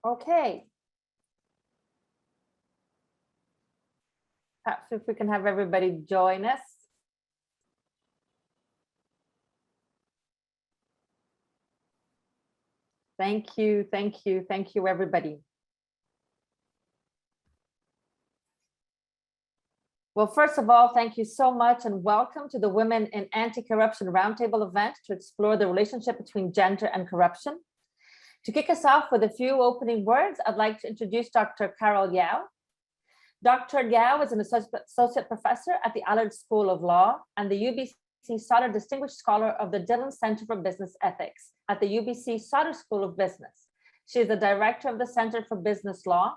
Okay. Perhaps if we can have everybody join us. Thank you, thank you, thank you, everybody. Well, first of all, thank you so much and welcome to the Women in Anti-Corruption Roundtable event to explore the relationship between gender and corruption. To kick us off with a few opening words, I'd like to introduce Dr. Carol Yao. Dr. Yao is an associate professor at the Allard School of Law and the UBC Sauder Distinguished Scholar of the Dillon Center for Business Ethics at the UBC Sauder School of Business. She is the director of the Center for Business Law,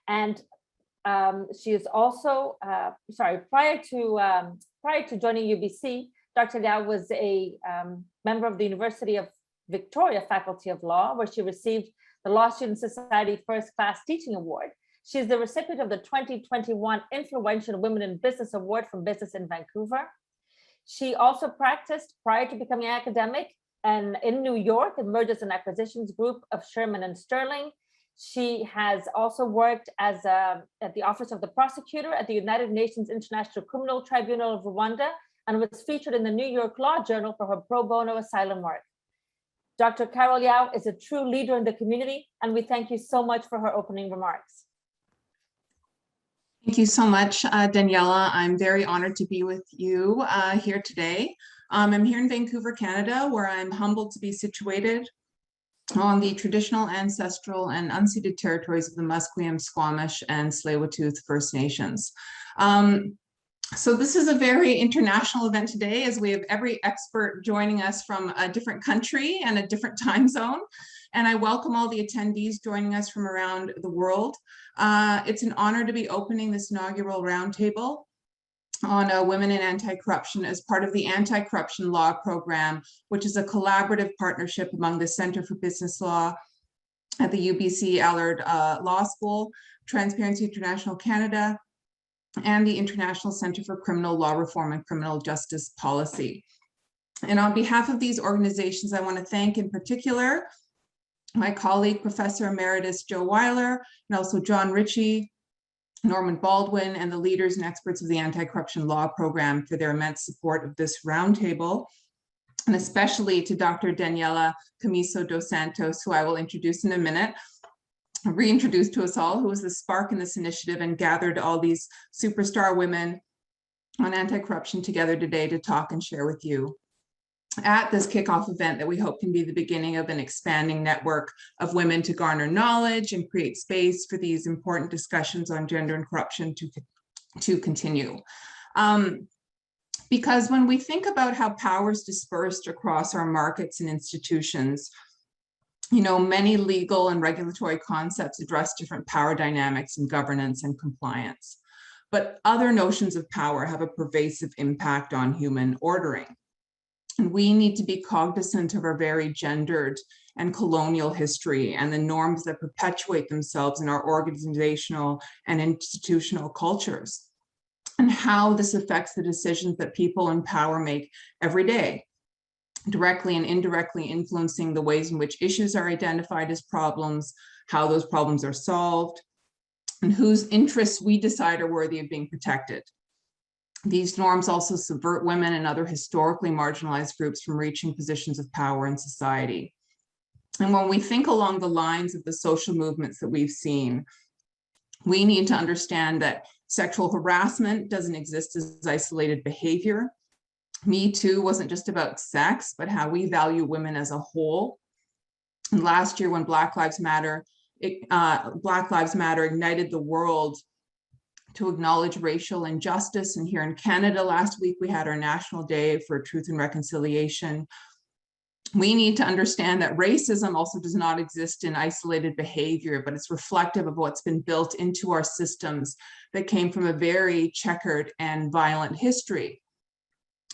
and she is also, prior to joining UBC, Dr. Yao was a member of the University of Victoria Faculty of Law, where she received the Law Student Society First Class Teaching Award. She is the recipient of the 2021 Influential Women in Business Award from Business in Vancouver. She also practiced prior to becoming an academic and in New York in Mergers and Acquisitions Group of Sherman and Sterling. She has also worked as at the Office of the Prosecutor at the United Nations International Criminal Tribunal of Rwanda and was featured in the New York Law Journal for her pro bono asylum work. Dr. Carol Yao is a true leader in the community, and we thank you so much for her opening remarks. Thank you so much, Daniela. I'm very honored to be with you here today. I'm here in Vancouver, Canada, where I'm humbled to be situated on the traditional, ancestral, and unceded territories of the Musqueam, Squamish, and Tsleil-Waututh First Nations. So this is a very international event today, as we have every expert joining us from a different country and a different time zone. And I welcome all the attendees joining us from around the world. It's an honor to be opening this inaugural roundtable on women in anti-corruption as part of the Anti-Corruption Law Program, which is a collaborative partnership among the Center for Business Law at the UBC Allard Law School, Transparency International Canada, and the International Center for Criminal Law Reform and Criminal Justice Policy. And on behalf of these organizations, I want to thank in particular my colleague, Professor Emeritus Joe Weiler, and also John Ritchie, Norman Baldwin, and the leaders and experts of the Anti-Corruption Law Program for their immense support of this roundtable, and especially to Dr. Daniela Camiso dos Santos, who I will introduce in a minute, reintroduce to us all, who was the spark in this initiative and gathered all these superstar women on anti-corruption together today to talk and share with you at this kickoff event that we hope can be the beginning of an expanding network of women to garner knowledge and create space for these important discussions on gender and corruption to continue. Because when we think about how power is dispersed across our markets and institutions, you know, many legal and regulatory concepts address different power dynamics in governance and compliance. But other notions of power have a pervasive impact on human ordering. And we need to be cognizant of our very gendered and colonial history and the norms that perpetuate themselves in our organizational and institutional cultures, and how this affects the decisions that people in power make every day, directly and indirectly influencing the ways in which issues are identified as problems, how those problems are solved, and whose interests we decide are worthy of being protected. These norms also subvert women and other historically marginalized groups from reaching positions of power in society. And when we think along the lines of the social movements that we've seen, we need to understand that sexual harassment doesn't exist as isolated behavior. Me Too wasn't just about sex, but how we value women as a whole. And last year, when Black Lives Matter ignited the world to acknowledge racial injustice, and here in Canada last week, we had our National Day for Truth and Reconciliation. We need to understand that racism also does not exist in isolated behavior, but it's reflective of what's been built into our systems that came from a very checkered and violent history.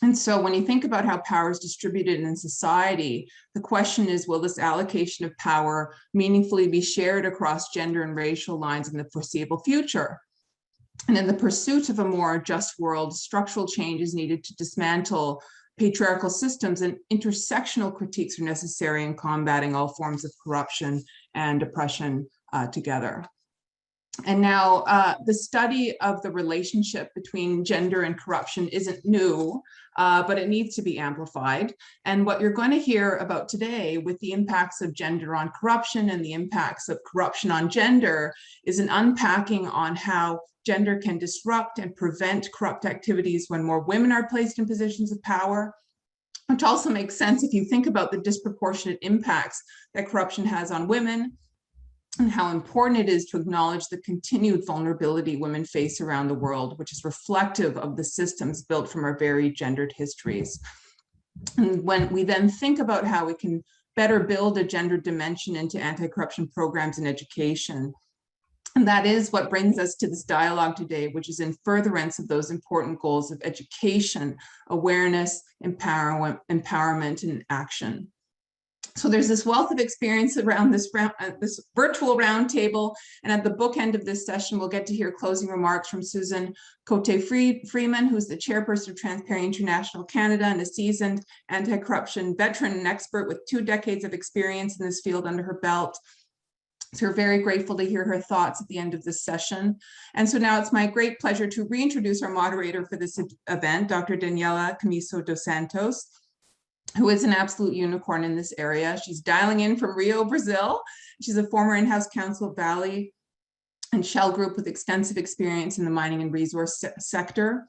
And so when you think about how power is distributed in society, the question is, will this allocation of power meaningfully be shared across gender and racial lines in the foreseeable future? And in the pursuit of a more just world, structural change is needed to dismantle patriarchal systems, and intersectional critiques are necessary in combating all forms of corruption and oppression together. And now the study of the relationship between gender and corruption isn't new, but it needs to be amplified. And what you're going to hear about today with the impacts of gender on corruption and the impacts of corruption on gender is an unpacking on how gender can disrupt and prevent corrupt activities when more women are placed in positions of power, which also makes sense if you think about the disproportionate impacts that corruption has on women, and how important it is to acknowledge the continued vulnerability women face around the world, which is reflective of the systems built from our very gendered histories. And when we then think about how we can better build a gender dimension into anti-corruption programs in education, and that is what brings us to this dialogue today, which is in furtherance of those important goals of education, awareness, empowerment, and action. So there's this wealth of experience around this virtual roundtable, and at the bookend of this session, we'll get to hear closing remarks from Susan Cote-Freeman, who's the chairperson of Transparency International Canada and a seasoned anti-corruption veteran and expert with 2 decades of experience in this field under her belt. So we're very grateful to hear her thoughts at the end of this session. And so now it's my great pleasure to reintroduce our moderator for this event, Dr. Daniela Camiso dos Santos, who is an absolute unicorn in this area. She's dialing in from Rio, Brazil. She's a former in-house counsel of Valley and Shell Group with extensive experience in the mining and resource sector.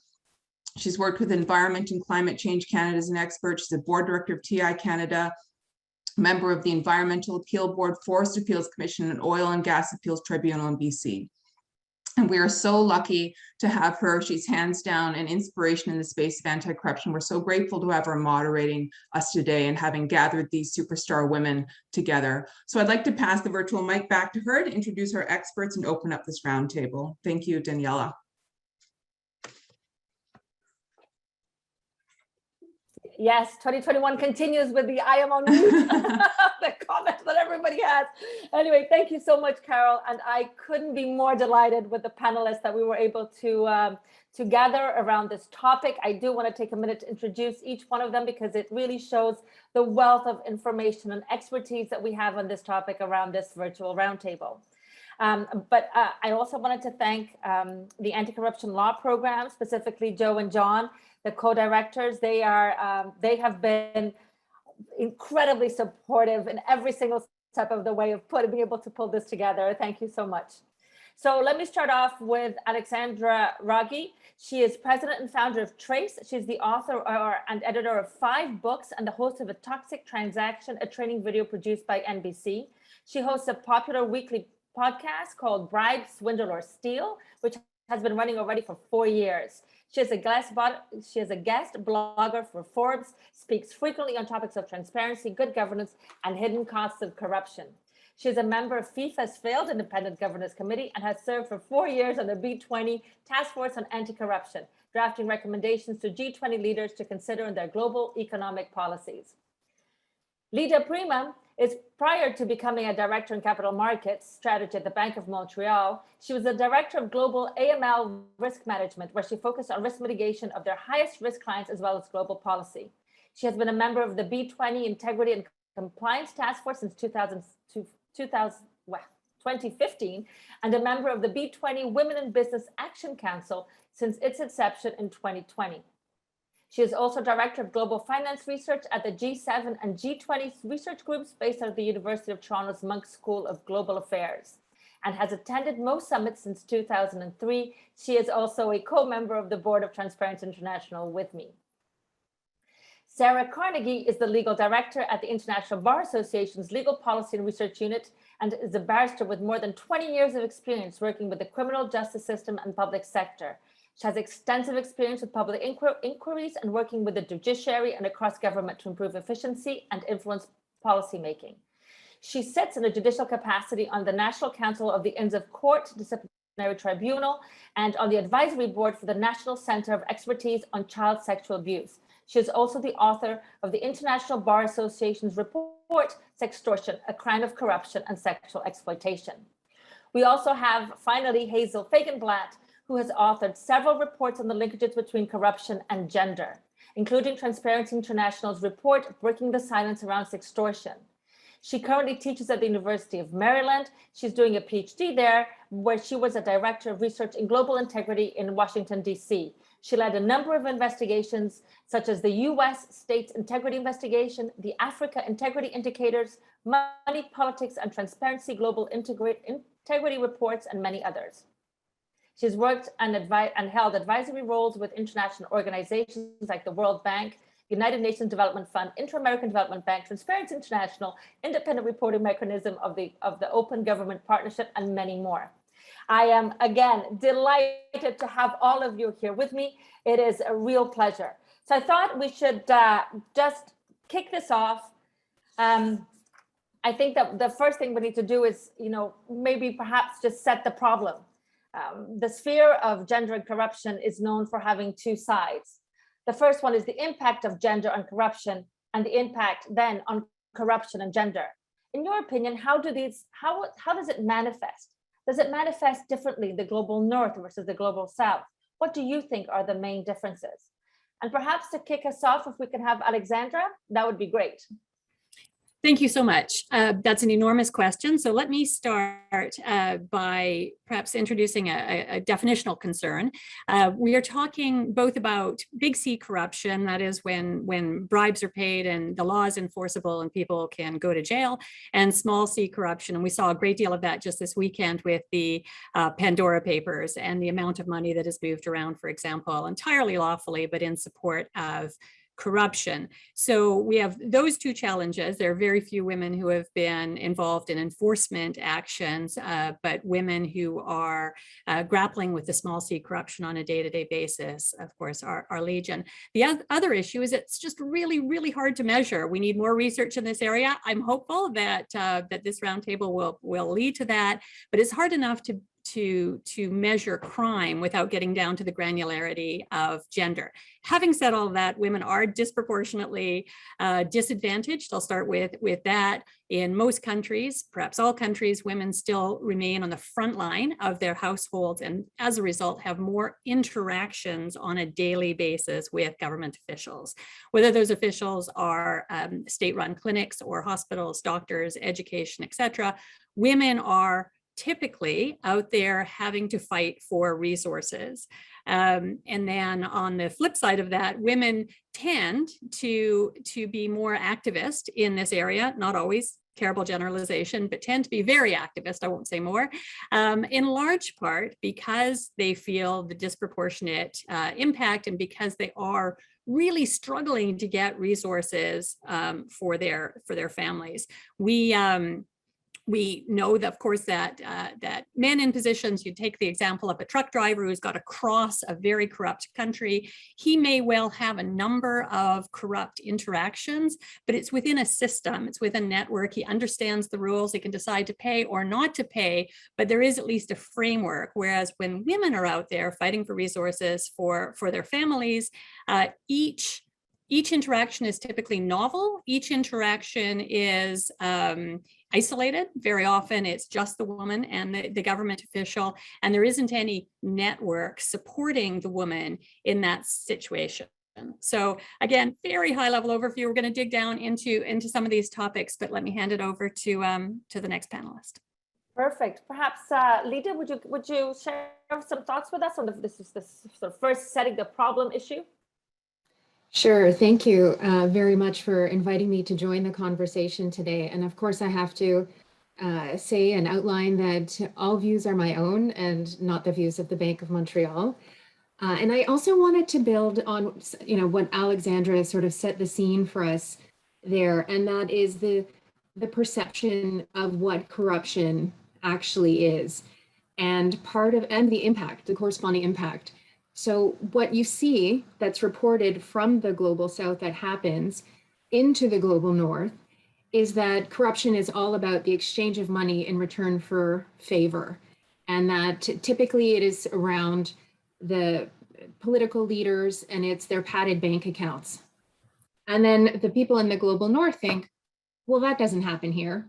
She's worked with Environment and Climate Change Canada as an expert. She's a board director of TI Canada, member of the Environmental Appeal Board, Forest Appeals Commission, and Oil and Gas Appeals Tribunal in BC. And we are so lucky to have her. She's hands down an inspiration in the space of anti-corruption. We're so grateful to have her moderating us today and having gathered these superstar women together. So I'd like to pass the virtual mic back to her to introduce our experts and open up this roundtable. Thank you, Daniela. Yes, 2021 continues with the I am on mute, the comments that everybody has. Anyway, thank you so much, Carol. And I couldn't be more delighted with the panelists that we were able to gather around this topic. I do want to take a minute to introduce each one of them because it really shows the wealth of information and expertise that we have on this topic around this virtual roundtable. But I also wanted to thank the anti-corruption law program, specifically Joe and John, the co-directors. They have been incredibly supportive in every single step of the way of being able to pull this together. Thank you so much. So let me start off with Alexandra Raggi. She is president and founder of Trace. She's the author and editor of 5 books and the host of A Toxic Transaction, a training video produced by NBC. She hosts a popular weekly podcast called Bribe, Swindle, or Steal, which has been running already for 4 years. She is a guest blogger for Forbes, speaks frequently on topics of transparency, good governance, and hidden costs of corruption. She is a member of FIFA's Failed Independent Governance Committee and has served for 4 years on the B20 Task Force on Anti-Corruption, drafting recommendations to G20 leaders to consider in their global economic policies. Lida Prima is, prior to becoming a director in capital markets strategy at the Bank of Montreal, she was the director of global AML risk management, where she focused on risk mitigation of their highest risk clients as well as global policy. She has been a member of the B20 Integrity and Compliance Task Force since 2015, and a member of the B20 Women in Business Action Council since its inception in 2020. She is also director of global finance research at the G7 and G20 research groups based out of the University of Toronto's Munk School of Global Affairs, and has attended most summits since 2003. She is also a co-member of the board of Transparency International with me. Sarah Carnegie is the legal director at the International Bar Association's Legal Policy and Research Unit and is a barrister with more than 20 years of experience working with the criminal justice system and public sector. She has extensive experience with public inquiries and working with the judiciary and across government to improve efficiency and influence policymaking. She sits in a judicial capacity on the National Council of the Inns of Court Disciplinary Tribunal and on the advisory board for the National Center of Expertise on Child Sexual Abuse. She is also the author of the International Bar Association's report, Sextortion, a Crime of Corruption and Sexual Exploitation. We also have, finally, Hazel Fagenblatt, who has authored several reports on the linkages between corruption and gender, including Transparency International's report, Breaking the Silence Around Sextortion. She currently teaches at the University of Maryland. She's doing a PhD there, where she was a director of research in global integrity in Washington, D.C. She led a number of investigations, such as the U.S. States Integrity Investigation, the Africa Integrity Indicators, Money, Politics, and Transparency Global Integrity Reports, and many others. She's worked and held advisory roles with international organizations like the World Bank, United Nations Development Fund, Inter-American Development Bank, Transparency International, Independent Reporting Mechanism of the Open Government Partnership, and many more. I am, again, delighted to have all of you here with me. It is a real pleasure. So I thought we should just kick this off. I think that the first thing we need to do is, maybe perhaps just set the problem. The sphere of gender and corruption is known for having two sides. The first one is the impact of gender on corruption, and the impact then on corruption and gender. In your opinion, how does it manifest? Does it manifest differently in the global north versus the global south? What do you think are the main differences? And perhaps to kick us off, if we can have Alexandra, that would be great. Thank you so much. That's an enormous question. So let me start by perhaps introducing a definitional concern. We are talking both about big C corruption, that is when bribes are paid and the law is enforceable and people can go to jail, and small c corruption. And we saw a great deal of that just this weekend with the Pandora Papers and the amount of money that is moved around, for example, entirely lawfully, but in support of corruption. So we have those two challenges. There are very few women who have been involved in enforcement actions, but women who are grappling with the small c corruption on a day-to-day basis, of course, are legion. The other issue is it's just really, really hard to measure. We need more research in this area. I'm hopeful that that this roundtable will lead to that, but it's hard enough to measure crime without getting down to the granularity of gender. Having said all that, women are disproportionately disadvantaged. I'll start with that. In most countries, perhaps all countries, women still remain on the front line of their households, and as a result have more interactions on a daily basis with government officials. Whether those officials are state-run clinics or hospitals, doctors, education, etc., women are typically out there having to fight for resources. And then on the flip side of that, women tend to be more activist in this area, not always, terrible generalization, but tend to be very activist, I won't say more, in large part because they feel the disproportionate impact and because they are really struggling to get resources for their families. We know that, of course, that men in positions, you take the example of a truck driver who's got to cross a very corrupt country, he may well have a number of corrupt interactions, but it's within a system, it's within a network, he understands the rules, he can decide to pay or not to pay, but there is at least a framework. Whereas when women are out there fighting for resources for their families, each interaction is typically novel. Each interaction is isolated. Very often it's just the woman and the government official, and there isn't any network supporting the woman in that situation. So again, very high level overview. We're going to dig down into some of these topics, but let me hand it over to the next panelist. Perfect. Perhaps Lida, would you share some thoughts with us on this sort of first setting the problem issue? Sure. Thank you very much for inviting me to join the conversation today. And of course, I have to say and outline that all views are my own and not the views of the Bank of Montreal. And I also wanted to build on, what Alexandra sort of set the scene for us there, and that is the perception of what corruption actually is, and the impact, the corresponding impact. So what you see that's reported from the global south that happens into the global north is that corruption is all about the exchange of money in return for favor. And that typically it is around the political leaders and it's their padded bank accounts. And then the people in the global north think, well, that doesn't happen here.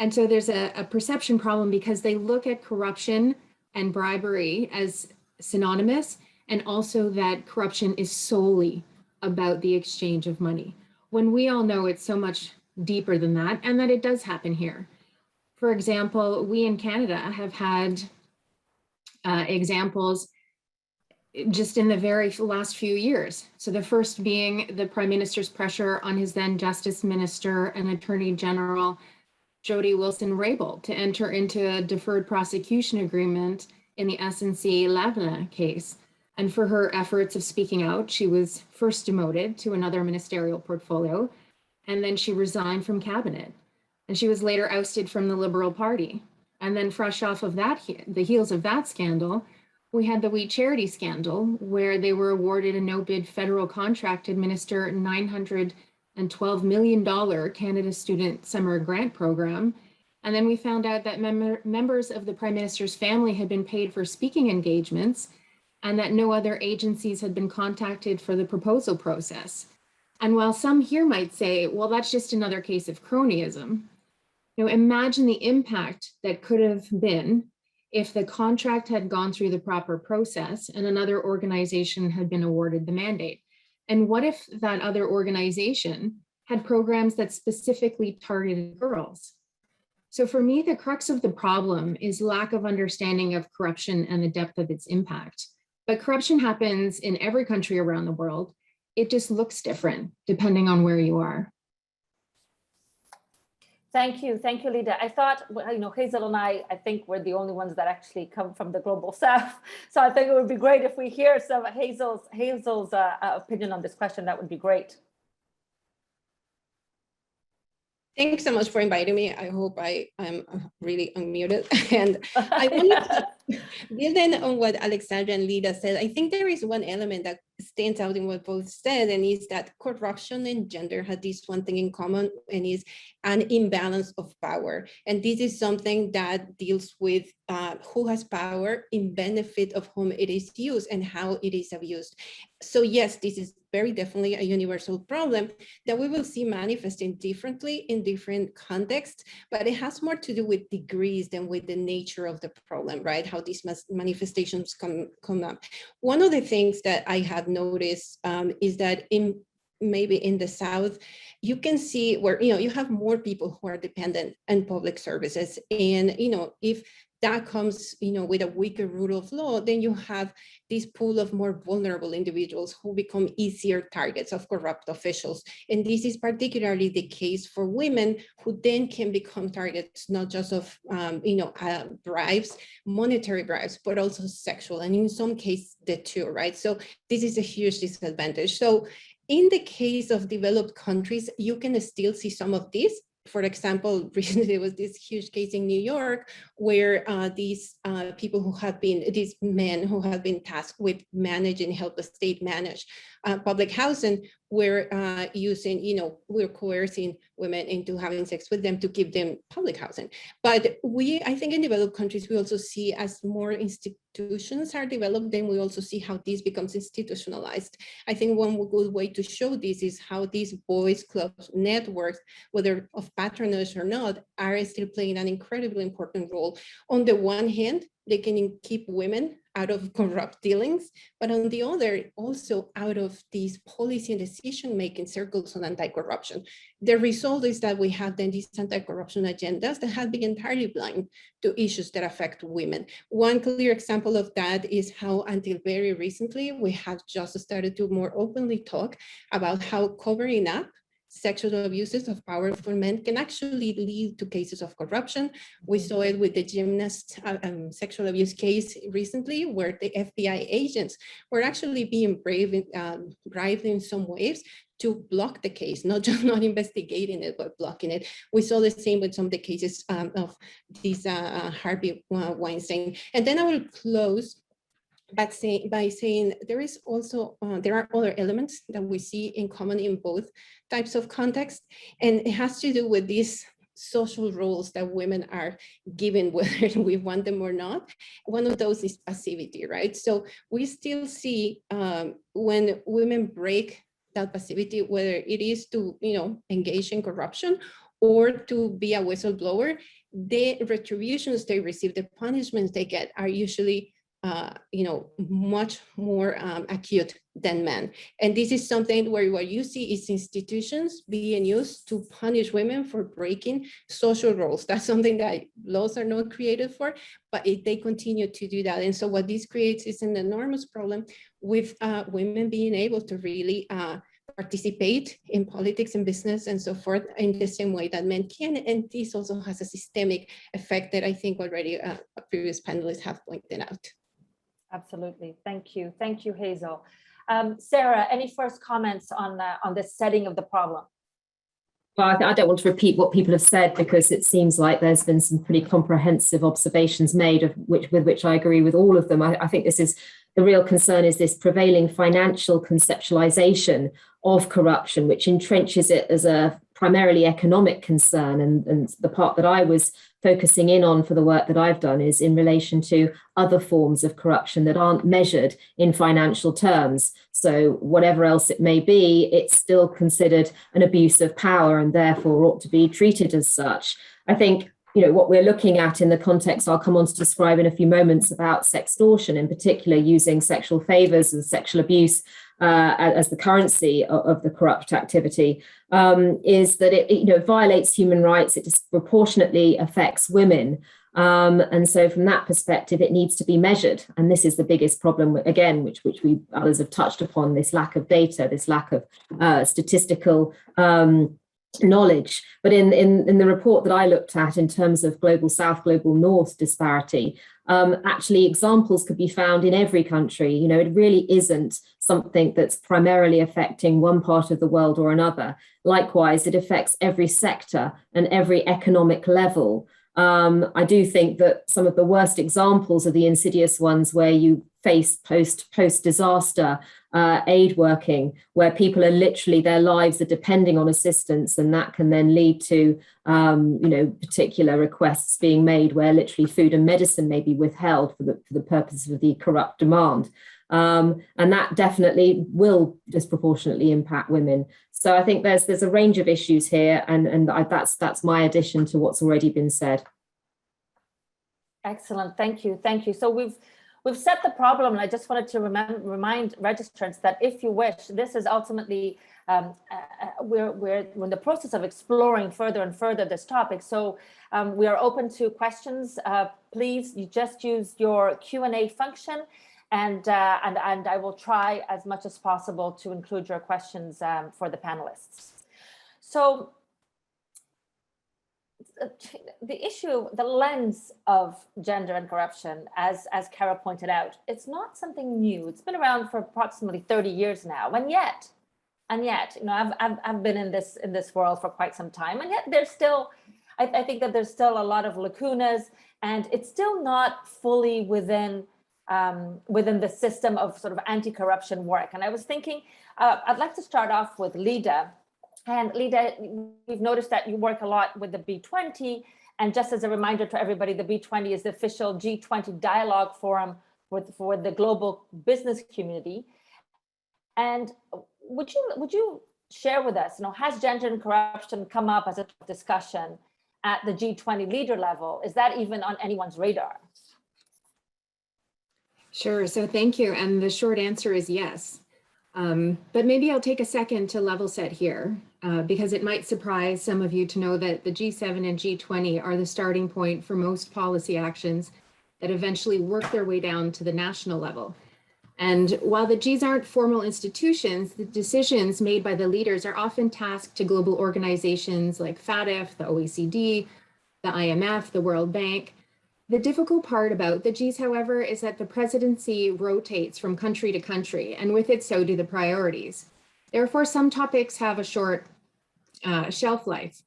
And so there's a perception problem because they look at corruption and bribery as synonymous, and also that corruption is solely about the exchange of money, when we all know it's so much deeper than that, and that it does happen here. For example, we in Canada have had examples just in the very last few years. So the first being the Prime Minister's pressure on his then Justice Minister and Attorney General Jody Wilson-Raybould to enter into a deferred prosecution agreement in the SNC-Lavalin case. And for her efforts of speaking out, she was first demoted to another ministerial portfolio, and then she resigned from cabinet. And she was later ousted from the Liberal Party. And then fresh off of that, the heels of that scandal, we had the We Charity scandal, where they were awarded a no-bid federal contract to administer $912 million Canada Student Summer Grant Program. And then we found out that members of the Prime Minister's family had been paid for speaking engagements and that no other agencies had been contacted for the proposal process. And while some here might say, well, that's just another case of cronyism, imagine the impact that could have been if the contract had gone through the proper process and another organization had been awarded the mandate. And what if that other organization had programs that specifically targeted girls? So for me, the crux of the problem is lack of understanding of corruption and the depth of its impact. But corruption happens in every country around the world. It just looks different depending on where you are. Thank you, Lida. I thought, Hazel and I think we're the only ones that actually come from the global south. So I think it would be great if we hear some Hazel's opinion on this question. That would be great. Thanks so much for inviting me. I hope I'm really unmuted. And I wanted to build in on what Alexandra and Lida said. I think there is one element that stands out in what both said, and is that corruption and gender have this one thing in common, and is an imbalance of power. And this is something that deals with who has power in benefit of whom it is used and how it is abused. So yes, this is very definitely a universal problem that we will see manifesting differently in different contexts, but it has more to do with degrees than with the nature of the problem, right? How these manifestations come up. One of the things that I have noticed is that maybe in the South, you can see where, you have more people who are dependent on public services. And, if that comes, with a weaker rule of law, then you have this pool of more vulnerable individuals who become easier targets of corrupt officials. And this is particularly the case for women, who then can become targets, not just of, bribes, monetary bribes, but also sexual, and in some cases the two, right? So this is a huge disadvantage. So in the case of developed countries, you can still see some of this. For example, recently there was this huge case in New York where these these men who have been tasked with managing, help the state manage public housing, were we're coercing women into having sex with them to give them public housing. But I think in developed countries, we also see, as more institutions are developed, then we also see how this becomes institutionalized. I think one good way to show this is how these boys' clubs networks, whether of patronage or not, are still playing an incredibly important role. On the one hand, they can keep women out of corrupt dealings, but on the other, also out of these policy and decision-making circles on anti-corruption. The result is that we have then these anti-corruption agendas that have been entirely blind to issues that affect women. One clear example of that is how, until very recently, we have just started to more openly talk about how covering up sexual abuses of powerful men can actually lead to cases of corruption. We saw it with the gymnast sexual abuse case recently, where the FBI agents were actually being bribed in some ways to block the case, not investigating it, but blocking it. We saw the same with some of the cases of these Harvey Weinstein. And then I will close by saying there is also, there are other elements that we see in common in both types of context, and it has to do with these social roles that women are given, whether we want them or not. One of those is passivity, right? So we still see when women break that passivity, whether it is to engage in corruption or to be a whistleblower, the retributions they receive, the punishments they get, are usually much more acute than men. And this is something where what you see is institutions being used to punish women for breaking social roles. That's something that laws are not created for, but they continue to do that. And so what this creates is an enormous problem with women being able to really participate in politics and business and so forth in the same way that men can. And this also has a systemic effect that I think already previous panelists have pointed out. Absolutely. Thank you. Thank you, Hazel. Sarah, any first comments on the setting of the problem? Well, I don't want to repeat what people have said, because it seems like there's been some pretty comprehensive observations made with which I agree with all of them. I think this is the real concern, is this prevailing financial conceptualization of corruption, which entrenches it as a primarily economic concern. And the part that I was focusing in on for the work that I've done is in relation to other forms of corruption that aren't measured in financial terms. So whatever else it may be, it's still considered an abuse of power and therefore ought to be treated as such. I think, what we're looking at in the context I'll come on to describe in a few moments about sextortion, in particular using sexual favors and sexual abuse as the currency of the corrupt activity, is that it violates human rights. It disproportionately affects women. And so from that perspective, it needs to be measured. And this is the biggest problem, again, which we others have touched upon, this lack of data, this lack of statistical knowledge. But in the report that I looked at in terms of global south, global north disparity, actually examples could be found in every country. It really isn't something that's primarily affecting one part of the world or another. Likewise, it affects every sector and every economic level. I do think that some of the worst examples are the insidious ones where you face post-disaster aid working, where people are literally, their lives are depending on assistance, and that can then lead to particular requests being made where literally food and medicine may be withheld for the purpose of the corrupt demand. And that definitely will disproportionately impact women. So I think there's a range of issues here, and that's my addition to what's already been said. Excellent, thank you. So we've set the problem, and I just wanted to remind registrants that if you wish, this is ultimately we're in the process of exploring further and further this topic. So we are open to questions. Please, you just use your Q&A function. And I will try as much as possible to include your questions for the panelists. So the issue, the lens of gender and corruption, as Kara pointed out, it's not something new. It's been around for approximately 30 years now, and yet, I've been in this world for quite some time, and yet there's still, I think that there's still a lot of lacunas, and it's still not fully within the system of sort of anti-corruption work. And I was thinking, I'd like to start off with Lida. And Lida, we've noticed that you work a lot with the B20. And just as a reminder to everybody, the B20 is the official G20 dialogue forum for the global business community. And would you share with us, has gender and corruption come up as a discussion at the G20 leader level? Is that even on anyone's radar? Sure. So thank you. And the short answer is yes. But maybe I'll take a second to level set here, because it might surprise some of you to know that the G7 and G20 are the starting point for most policy actions that eventually work their way down to the national level. And while the Gs aren't formal institutions, the decisions made by the leaders are often tasked to global organizations like FATF, the OECD, the IMF, the World Bank. The difficult part about the Gs, however, is that the presidency rotates from country to country, and with it, so do the priorities. Therefore, some topics have a short shelf life.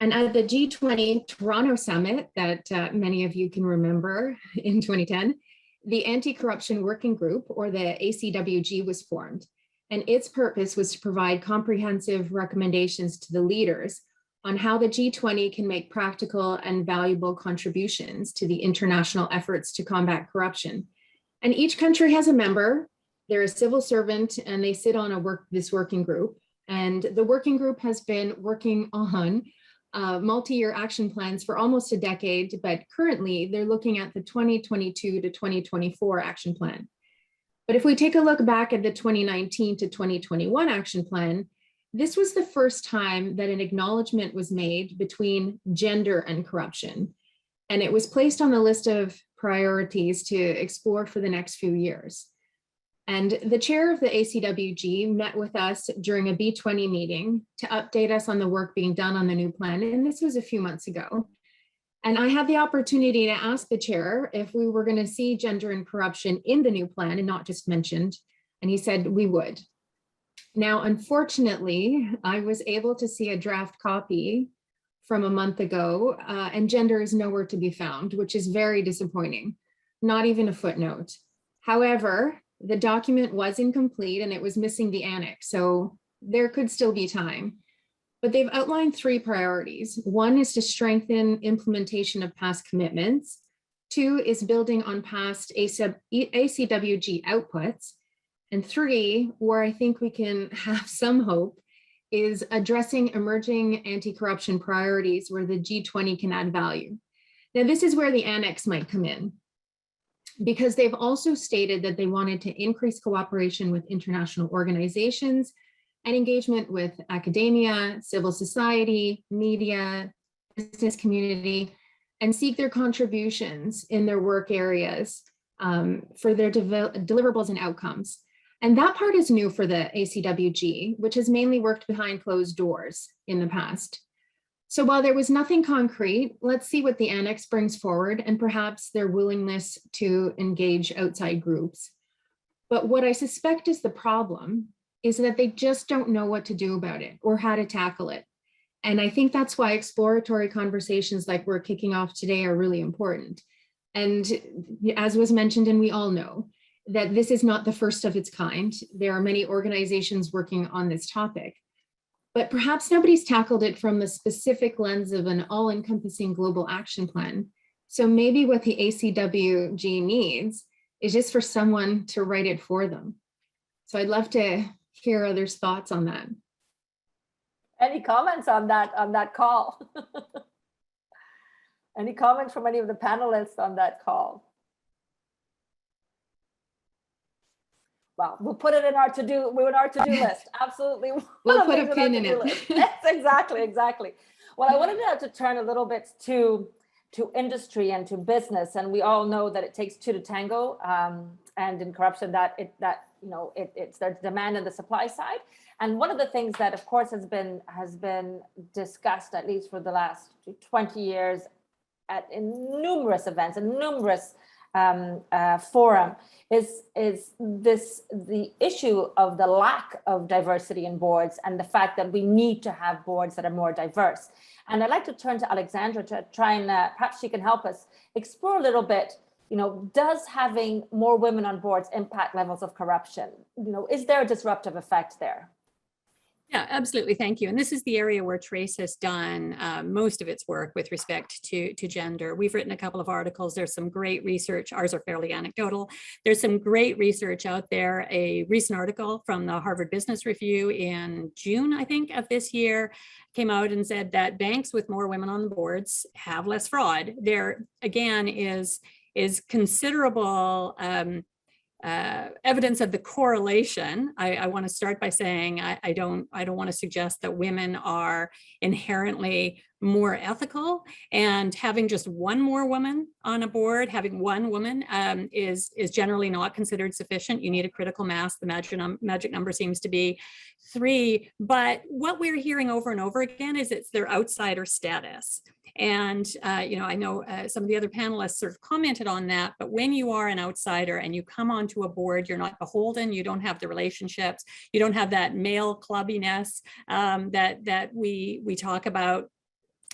And at the G20 Toronto Summit that many of you can remember in 2010, the Anti-Corruption Working Group, or the ACWG, was formed. And its purpose was to provide comprehensive recommendations to the leaders on how the G20 can make practical and valuable contributions to the international efforts to combat corruption. And each country has a member, they're a civil servant, and they sit on this working group. And the working group has been working on multi-year action plans for almost a decade, but currently they're looking at the 2022 to 2024 action plan. But if we take a look back at the 2019 to 2021 action plan, this was the first time that an acknowledgement was made between gender and corruption. And it was placed on the list of priorities to explore for the next few years. And the chair of the ACWG met with us during a B20 meeting to update us on the work being done on the new plan. And this was a few months ago. And I had the opportunity to ask the chair if we were going to see gender and corruption in the new plan and not just mentioned. And he said we would. Now, unfortunately, I was able to see a draft copy from a month ago, and gender is nowhere to be found, which is very disappointing, not even a footnote. However, the document was incomplete and it was missing the annex, so there could still be time. But they've outlined 3 priorities. 1 is to strengthen implementation of past commitments. 2 is building on past ACWG outputs. And 3, where I think we can have some hope, is addressing emerging anti-corruption priorities where the G20 can add value. Now, this is where the annex might come in, because they've also stated that they wanted to increase cooperation with international organizations and engagement with academia, civil society, media, business community, and seek their contributions in their work areas for their deliverables and outcomes. And that part is new for the ACWG, which has mainly worked behind closed doors in the past. So while there was nothing concrete, let's see what the annex brings forward and perhaps their willingness to engage outside groups. But what I suspect is the problem is that they just don't know what to do about it or how to tackle it. And I think that's why exploratory conversations like we're kicking off today are really important. And as was mentioned, and we all know, that this is not the first of its kind. There are many organizations working on this topic, but perhaps nobody's tackled it from the specific lens of an all-encompassing global action plan. So maybe what the ACWG needs is just for someone to write it for them. So I'd love to hear others' thoughts on that. Any comments on that call? Any comments from any of the panelists on that call? Well, we'll put it in our to-do list. Absolutely. We'll put a pin in it. Yes, exactly. Well, I wanted to turn a little bit to industry and to business, and we all know that it takes 2 to tango, and in corruption it's the demand and the supply side. And one of the things that, of course, has been discussed, at least for the last 20 years, in numerous events and numerous forum, is the issue of the lack of diversity in boards and the fact that we need to have boards that are more diverse. And I'd like to turn to Alexandra to try and perhaps she can help us explore a little bit, does having more women on boards impact levels of corruption? Is there a disruptive effect there? Yeah, absolutely. Thank you. And this is the area where Trace has done most of its work with respect to gender. We've written a couple of articles. There's some great research. Ours are fairly anecdotal. There's some great research out there. A recent article from the Harvard Business Review in June, I think, of this year came out and said that banks with more women on the boards have less fraud. There, again, is considerable evidence of the correlation. I want to start by saying I don't want to suggest that women are inherently more ethical, and having just one more woman on a board, having one woman is generally not considered sufficient. You need a critical mass. The magic number seems to be 3. But what we're hearing over and over again is it's their outsider status. And, I know some of the other panelists sort of commented on that, but when you are an outsider and you come onto a board, you're not beholden, you don't have the relationships, you don't have that male clubbiness that we talk about.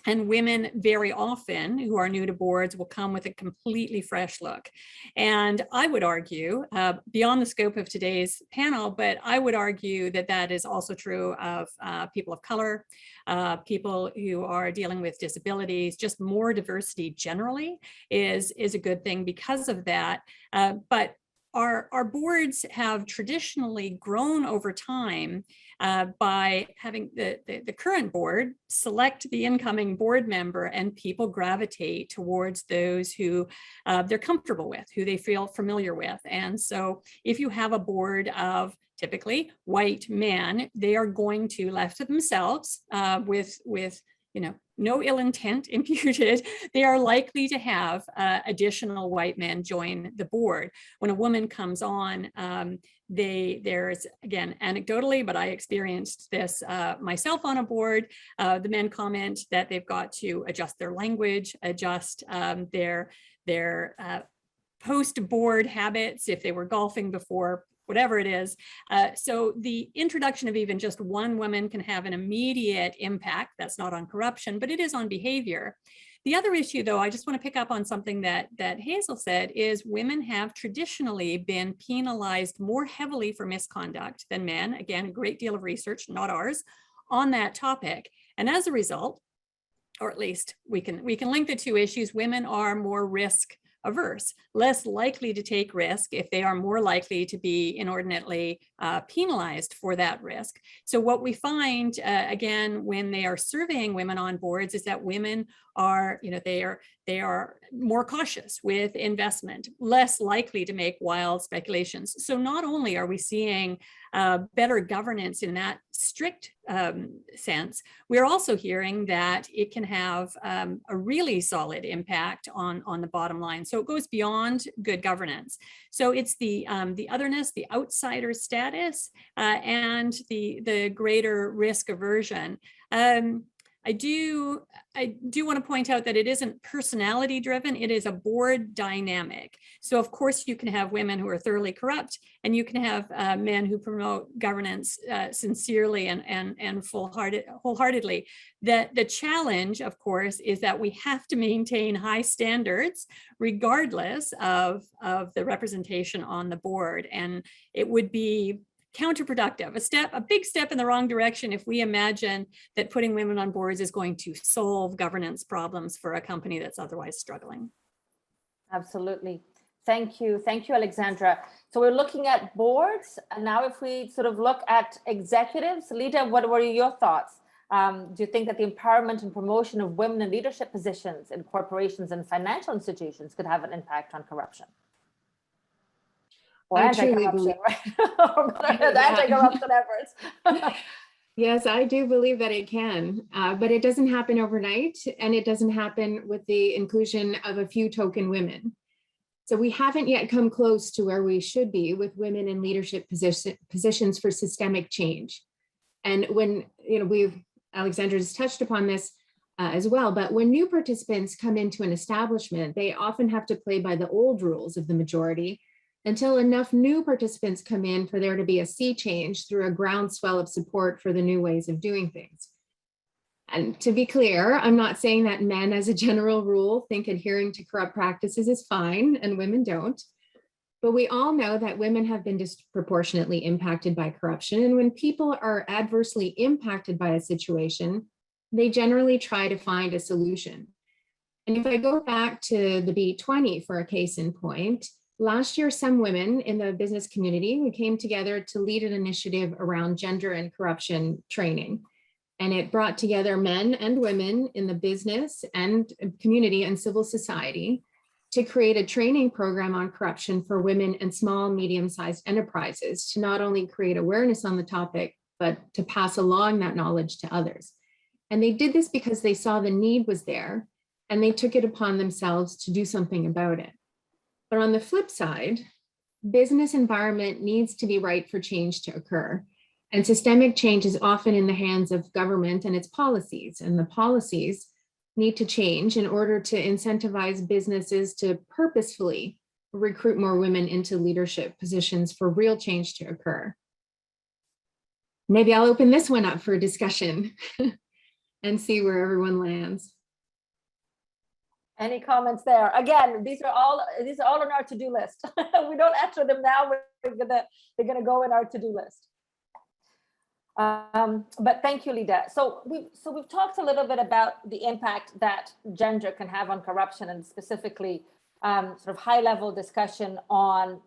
And women very often who are new to boards will come with a completely fresh look. And I would argue, beyond the scope of today's panel, but I would argue that that is also true of people of color, people who are dealing with disabilities. Just more diversity generally is a good thing because of that. But our boards have traditionally grown over time by having the current board select the incoming board member, and people gravitate towards those who they're comfortable with, who they feel familiar with. And so if you have a board of typically white men, they are going to, left to themselves, with no ill intent imputed, they are likely to have additional white men join the board. When a woman comes on, there's, again, anecdotally, but I experienced this myself on a board, the men comment that they've got to adjust their language, adjust their post-board habits if they were golfing before, whatever it is. So the introduction of even just one woman can have an immediate impact. That's not on corruption, but it is on behavior. The other issue, though, I just want to pick up on something that Hazel said, is women have traditionally been penalized more heavily for misconduct than men. Again, a great deal of research, not ours, on that topic. And as a result, or at least we can link the two issues, women are more risk averse, less likely to take risk if they are more likely to be inordinately penalized for that risk. So what we find, again, when they are surveying women on boards, is that women are, they are more cautious with investment, less likely to make wild speculations. So not only are we seeing better governance in that strict sense, we're also hearing that it can have a really solid impact on the bottom line. So it goes beyond good governance. So it's the otherness, the outsider status, and the greater risk aversion. I do want to point out that it isn't personality driven, it is a board dynamic. So of course you can have women who are thoroughly corrupt, and you can have men who promote governance sincerely and wholeheartedly. The challenge, of course, is that we have to maintain high standards regardless of the representation on the board. And it would be counterproductive, a big step in the wrong direction if we imagine that putting women on boards is going to solve governance problems for a company that's otherwise struggling. Absolutely. Thank you, Alexandra. So we're looking at boards, and now if we sort of look at executives, Lita, what were your thoughts? Do you think that the empowerment and promotion of women in leadership positions in corporations and financial institutions could have an impact on corruption? Or anti-corruption, right? Anti-corruption efforts. Yes, I do believe that it can, but it doesn't happen overnight, and it doesn't happen with the inclusion of a few token women. So we haven't yet come close to where we should be with women in leadership positions for systemic change. And when, Alexandra's touched upon this as well, but when new participants come into an establishment, they often have to play by the old rules of the majority until enough new participants come in for there to be a sea change through a groundswell of support for the new ways of doing things. And to be clear, I'm not saying that men as a general rule think adhering to corrupt practices is fine and women don't, but we all know that women have been disproportionately impacted by corruption. And when people are adversely impacted by a situation, they generally try to find a solution. And if I go back to the B20 for a case in point, last year, some women in the business community, we came together to lead an initiative around gender and corruption training. And it brought together men and women in the business and community and civil society to create a training program on corruption for women and small, medium-sized enterprises to not only create awareness on the topic, but to pass along that knowledge to others. And they did this because they saw the need was there, and they took it upon themselves to do something about it. But on the flip side, business environment needs to be right for change to occur. And systemic change is often in the hands of government and its policies. And the policies need to change in order to incentivize businesses to purposefully recruit more women into leadership positions for real change to occur. Maybe I'll open this one up for discussion and see where everyone lands. Any comments there? Again, these are all on our to-do list. We don't answer them now. They're gonna go in our to-do list. But thank you, Lida. So we've talked a little bit about the impact that gender can have on corruption, and specifically sort of high-level discussion on,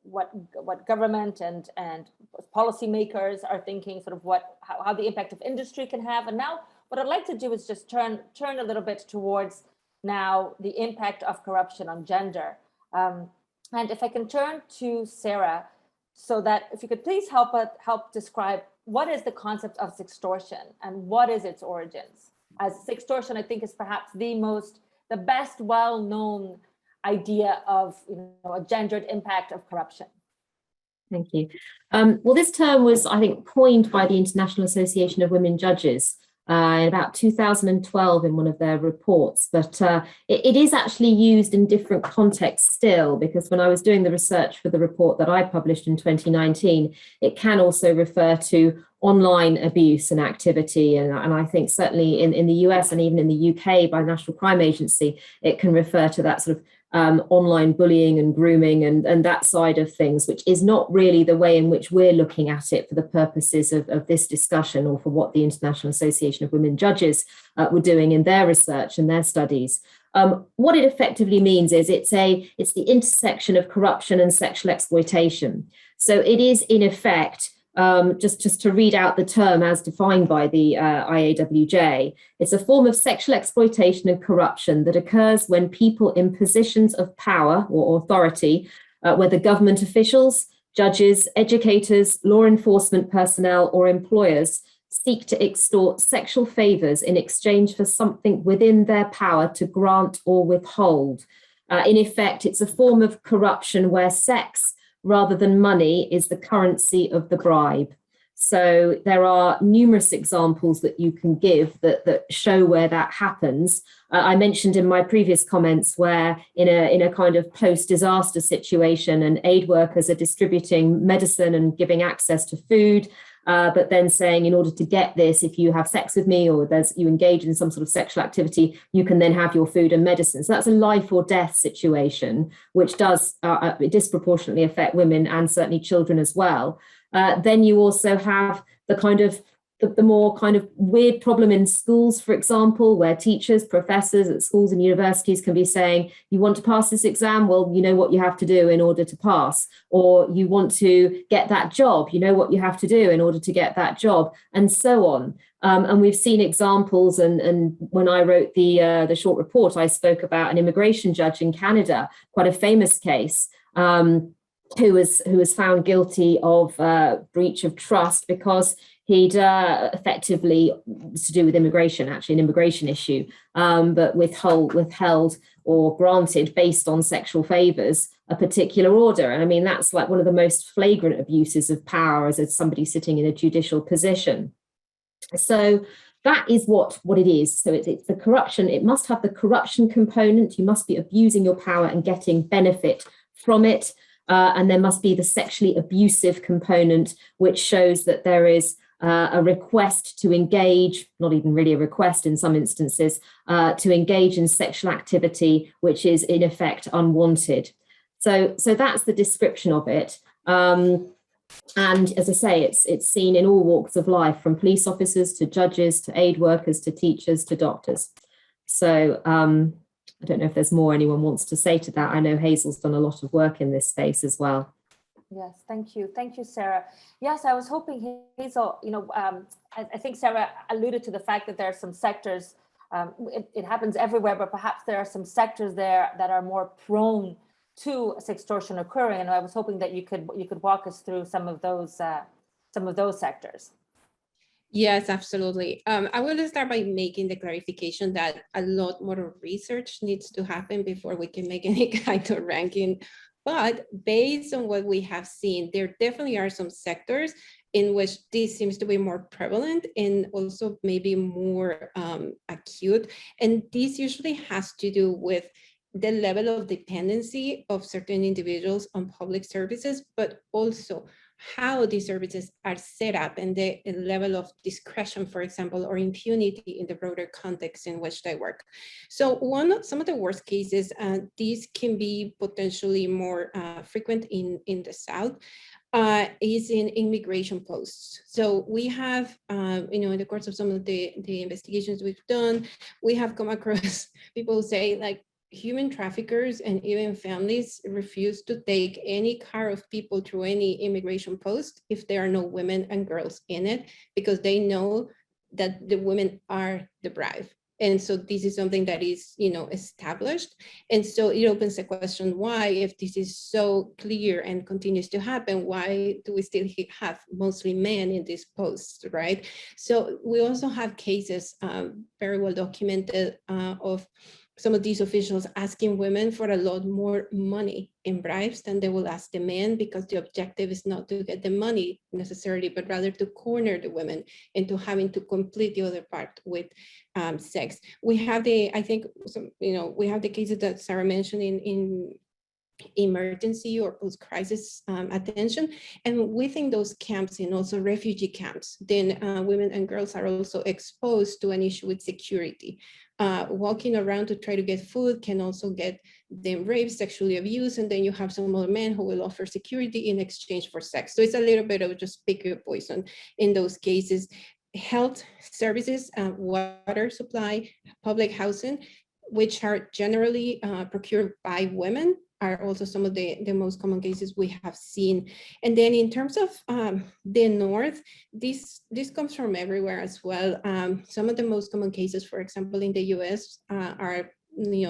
what government and policymakers are thinking, sort of how the impact of industry can have. And now what I'd like to do is just turn a little bit towards now the impact of corruption on gender. And if I can turn to Sarah, so that if you could please help describe what is the concept of sextortion and what is its origins. As sextortion, I think, is perhaps the best well-known idea of a gendered impact of corruption. Thank you. Well, this term was, I think, coined by the International Association of Women Judges in about 2012 in one of their reports, but it is actually used in different contexts still, because when I was doing the research for the report that I published in 2019, it can also refer to online abuse and activity. And I think certainly in the US and even in the UK by the National Crime Agency, it can refer to that sort of online bullying and grooming and that side of things, which is not really the way in which we're looking at it for the purposes of this discussion, or for what the International Association of Women Judges were doing in their research and their studies. What it effectively means is it's the intersection of corruption and sexual exploitation. So it is, in effect, just to read out the term as defined by the IAWJ, it's a form of sexual exploitation and corruption that occurs when people in positions of power or authority, whether government officials, judges, educators, law enforcement personnel, or employers, seek to extort sexual favors in exchange for something within their power to grant or withhold. In effect, it's a form of corruption where sex, rather than money, is the currency of the bribe. So there are numerous examples that you can give that show where that happens. I mentioned in my previous comments where in a kind of post-disaster situation, and aid workers are distributing medicine and giving access to food, but then saying, in order to get this, if you have sex with me or you engage in some sort of sexual activity, you can then have your food and medicine. So that's a life or death situation, which does disproportionately affect women and certainly children as well. Then you also have the more kind of weird problem in schools, for example, where teachers, professors at schools and universities can be saying, you want to pass this exam? Well, you know what you have to do in order to pass. Or you want to get that job? You know what you have to do in order to get that job, and so on. And we've seen examples, and when I wrote the short report, I spoke about an immigration judge in Canada, quite a famous case, who was found guilty of breach of trust because he'd effectively, to do with immigration, actually an immigration issue, but withheld or granted based on sexual favors a particular order. And I mean, that's like one of the most flagrant abuses of power as somebody sitting in a judicial position. So that is what it is. So it's the corruption. It must have the corruption component. You must be abusing your power and getting benefit from it. And there must be the sexually abusive component, which shows that there is a request to engage, not even really a request in some instances, to engage in sexual activity, which is in effect unwanted. So that's the description of it. And as I say, it's seen in all walks of life, from police officers to judges to aid workers to teachers to doctors. So I don't know if there's more anyone wants to say to that. I know Hazel's done a lot of work in this space as well. Yes, thank you. Thank you, Sarah. Yes, I was hoping, Hazel, I think Sarah alluded to the fact that there are some sectors, it happens everywhere, but perhaps there are some sectors there that are more prone to sextortion occurring. And I was hoping that you could walk us through some of those sectors. Yes, absolutely. I will start by making the clarification that a lot more research needs to happen before we can make any kind of ranking. But based on what we have seen, there definitely are some sectors in which this seems to be more prevalent and also maybe more acute. And this usually has to do with the level of dependency of certain individuals on public services, but also how these services are set up and the level of discretion, for example, or impunity in the broader context in which they work. So some of the worst cases, these can be potentially more frequent in the South, is in immigration posts. So we have, in the course of some of the investigations we've done, we have come across people who say, like, human traffickers and even families refuse to take any car of people through any immigration post if there are no women and girls in it, because they know that the women are the bribe. And so this is something that is, established. And so it opens the question, why, if this is so clear and continues to happen, why do we still have mostly men in these posts, right? So we also have cases very well documented of some of these officials asking women for a lot more money in bribes than they will ask the men, because the objective is not to get the money necessarily, but rather to corner the women into having to complete the other part with sex. We have we have the cases that Sarah mentioned in emergency or post-crisis attention. And within those camps and also refugee camps, then women and girls are also exposed to an issue with security. Walking around to try to get food can also get them raped, sexually abused, and then you have some other men who will offer security in exchange for sex. So it's a little bit of just pick your poison in those cases. Health services, water supply, public housing, which are generally procured by women, are also some of the most common cases we have seen. And then in terms of the North, this comes from everywhere as well. Some of the most common cases, for example, in the US are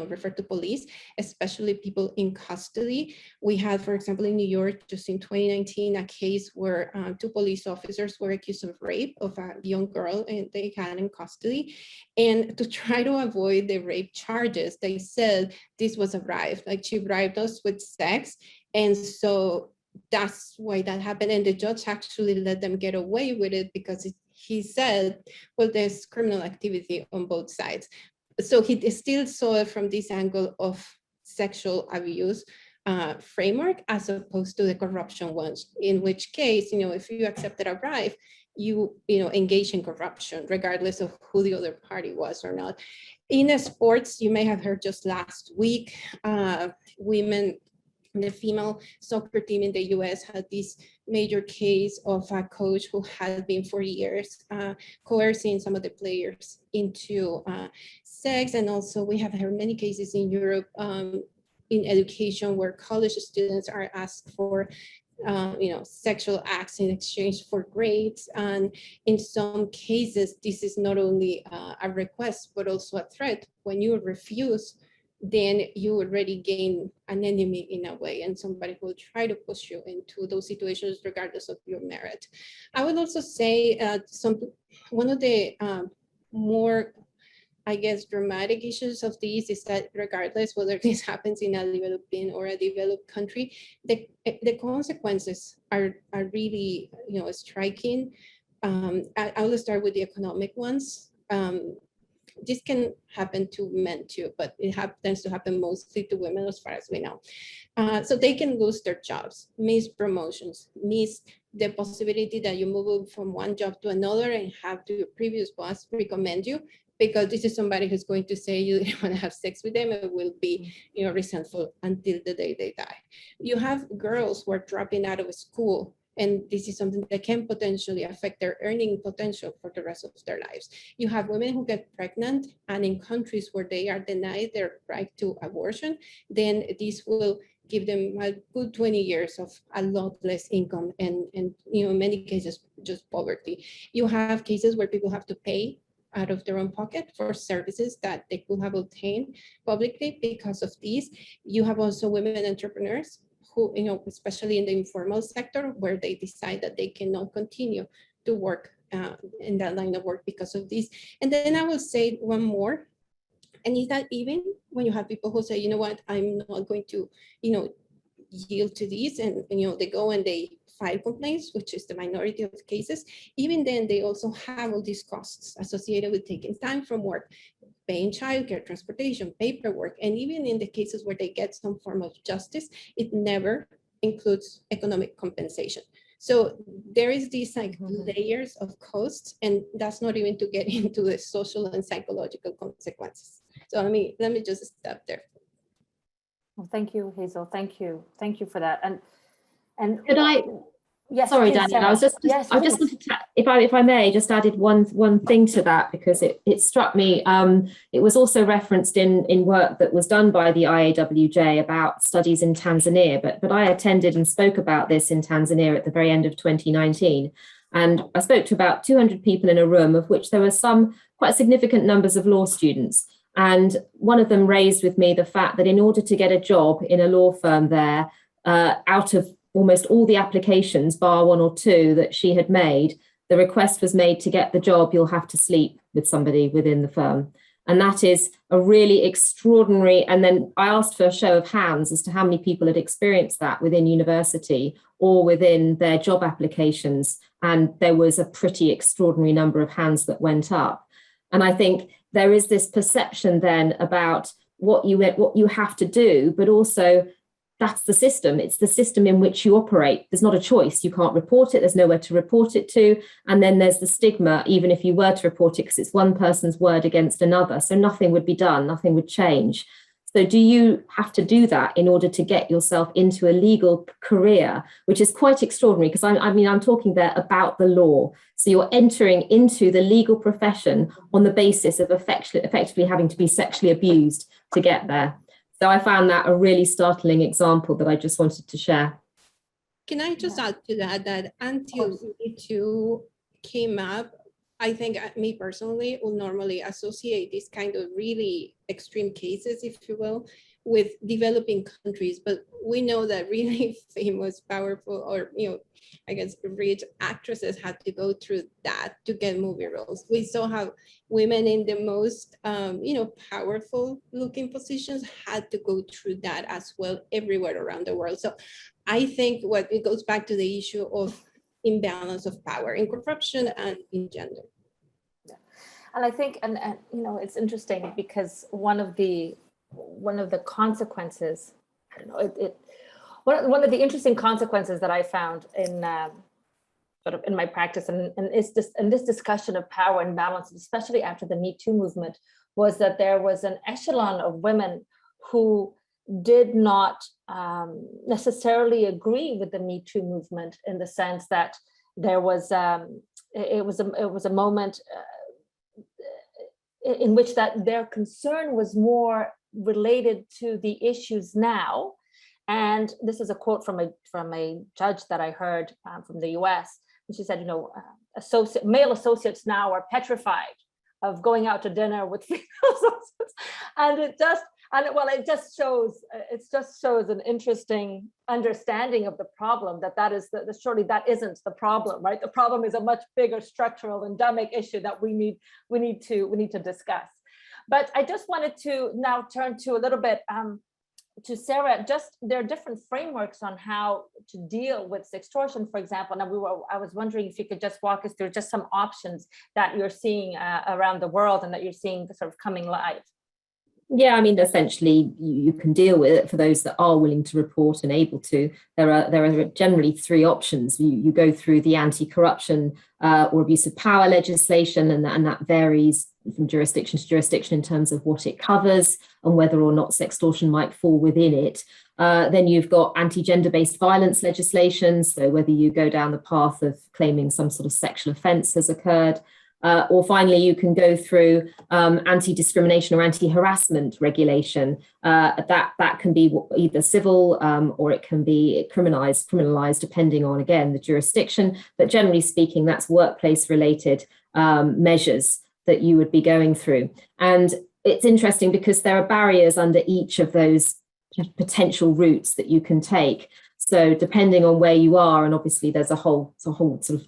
referred to police, especially people in custody. We had, for example, in New York, just in 2019, a case where 2 police officers were accused of rape of a young girl and they had in custody. And to try to avoid the rape charges, they said this was a bribe, like she bribed us with sex. And so that's why that happened. And the judge actually let them get away with it because he said, well, there's criminal activity on both sides. So he still saw it from this angle of sexual abuse framework, as opposed to the corruption ones, in which case, if you accepted a bribe, you engage in corruption, regardless of who the other party was or not. In sports, you may have heard just last week, the female soccer team in the US had this major case of a coach who had been for years coercing some of the players into sex. And also we have heard many cases in Europe in education where college students are asked for sexual acts in exchange for grades. And in some cases, this is not only a request, but also a threat. When you refuse, then you already gain an enemy in a way, and somebody will try to push you into those situations regardless of your merit. I would also say one of the more, I guess, dramatic issues of these is that regardless whether this happens in a developing or a developed country, the consequences are really striking. I will start with the economic ones. This can happen to men too, but it tends to happen mostly to women as far as we know. So they can lose their jobs, miss promotions, miss the possibility that you move from one job to another and have your previous boss recommend you, because this is somebody who's going to say you didn't want to have sex with them and will be resentful until the day they die. You have girls who are dropping out of school, and this is something that can potentially affect their earning potential for the rest of their lives. You have women who get pregnant, and in countries where they are denied their right to abortion, then this will give them a good 20 years of a lot less income and in many cases, just poverty. You have cases where people have to pay out of their own pocket for services that they could have obtained publicly because of these. You have also women entrepreneurs who, especially in the informal sector, where they decide that they cannot continue to work in that line of work because of this. And then I will say one more, and is that even when you have people who say, you know what, I'm not going to, yield to these, and they go and they file complaints, which is the minority of cases, even then they also have all these costs associated with taking time from work, paying childcare, transportation, paperwork, and even in the cases where they get some form of justice, it never includes economic compensation. So there is these layers of costs, and that's not even to get into the social and psychological consequences. So let me just stop there. Well, thank you, Hazel. Thank you for that. And Could I? Yes, Sorry, please, Daniel. Sarah. I was just Yes, I just please. wanted to, if I may, just added one thing to that, because it struck me. It was also referenced in work that was done by the IAWJ about studies in Tanzania, but I attended and spoke about this in Tanzania at the very end of 2019. And I spoke to about 200 people in a room, of which there were some quite significant numbers of law students. And one of them raised with me the fact that in order to get a job in a law firm there, out of almost all the applications, bar one or two that she had made, the request was made to get the job, you'll have to sleep with somebody within the firm. And that is a really extraordinary, and then I asked for a show of hands as to how many people had experienced that within university or within their job applications. And there was a pretty extraordinary number of hands that went up. And I think there is this perception then about what you have to do, but also that's the system. It's the system in which you operate. There's not a choice. You can't report it. There's nowhere to report it to. And then there's the stigma, even if you were to report it, because it's one person's word against another. So nothing would be done. Nothing would change. So do you have to do that in order to get yourself into a legal career, which is quite extraordinary? Because I'm talking there about the law. So you're entering into the legal profession on the basis of effectively having to be sexually abused to get there. So I found that a really startling example that I just wanted to share. Can I just add to that until Me Too came up, I think me personally will normally associate these kind of really extreme cases, if you will, with developing countries. But we know that really famous, powerful, or I guess rich actresses had to go through that to get movie roles. We saw how women in the most powerful looking positions had to go through that as well everywhere around the world. So I think it goes back to the issue of imbalance of power in corruption and in gender. Yeah. And I think, and it's interesting because one of the consequences, I don't know, one of the interesting consequences that I found in sort of in my practice and is this discussion of power and balance, especially after the Me Too movement, was that there was an echelon of women who did not necessarily agree with the Me Too movement, in the sense that there was it was a moment in which that their concern was more related to the issues now. And this is a quote from a judge that I heard from the US. And she said, male associates now are petrified of going out to dinner with female associates. And it just shows an interesting understanding of the problem, that is surely that isn't the problem, right? The problem is a much bigger structural endemic issue that we need to discuss. But I just wanted to now turn to a little bit to Sarah. Just there are different frameworks on how to deal with sextortion, for example. And I was wondering if you could just walk us through just some options that you're seeing around the world and that you're seeing sort of coming live. Yeah, I mean, essentially, you can deal with it for those that are willing to report and able to. There are generally three options. You go through the anti-corruption or abuse of power legislation, and that varies from jurisdiction to jurisdiction in terms of what it covers and whether or not sextortion might fall within it. Then you've got anti-gender-based violence legislation, so whether you go down the path of claiming some sort of sexual offence has occurred. Or finally, you can go through anti-discrimination or anti-harassment regulation. That can be either civil or it can be criminalized depending on, again, the jurisdiction. But generally speaking, that's workplace-related measures that you would be going through. And it's interesting because there are barriers under each of those potential routes that you can take. So depending on where you are, and obviously there's a whole sort of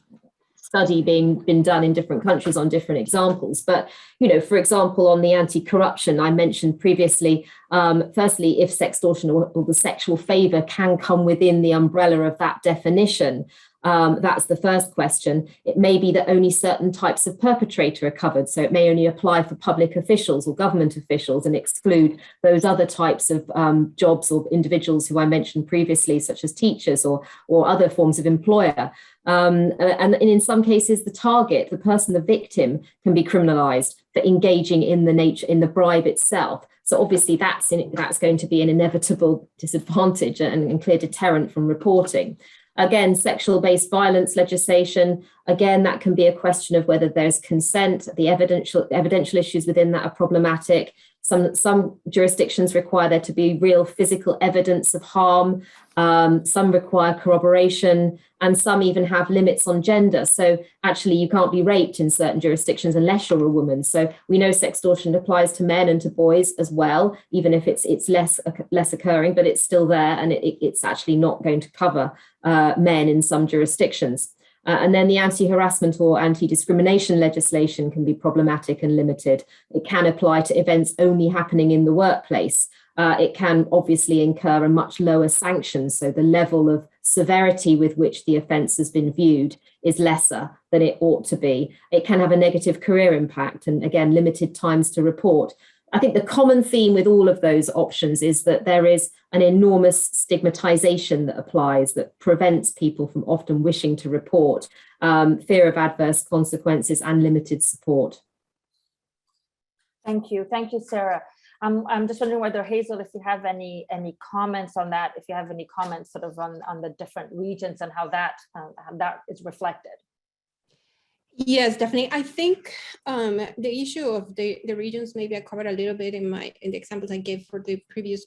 study been done in different countries on different examples. But, for example, on the anti-corruption, I mentioned previously, firstly, if sextortion or the sexual favor can come within the umbrella of that definition, that's the first question. It may be that only certain types of perpetrator are covered. So it may only apply for public officials or government officials and exclude those other types of jobs or individuals who I mentioned previously, such as teachers or other forms of employer. And in some cases, the target, the person, the victim, can be criminalized for engaging in the bribe itself. So obviously that's going to be an inevitable disadvantage and clear deterrent from reporting. Again, sexual-based violence legislation, again, that can be a question of whether there's consent. The evidential issues within that are problematic. Some jurisdictions require there to be real physical evidence of harm. Some require corroboration, and some even have limits on gender. So actually, you can't be raped in certain jurisdictions unless you're a woman. So we know sextortion applies to men and to boys as well, even if it's less occurring, but it's still there, and it's actually not going to cover men in some jurisdictions. And then the anti-harassment or anti-discrimination legislation can be problematic and limited. It can apply to events only happening in the workplace. It can obviously incur a much lower sanction, so the level of severity with which the offence has been viewed is lesser than it ought to be. It can have a negative career impact, and again, limited times to report. I think the common theme with all of those options is that there is an enormous stigmatization that applies that prevents people from often wishing to report, fear of adverse consequences and limited support. Thank you, Sarah. I'm just wondering whether Hazel, if you have any comments on that, if you have any comments sort of on the different regions and how that is reflected. Yes, definitely. I think the issue of the regions, maybe I covered a little bit in the examples I gave for the previous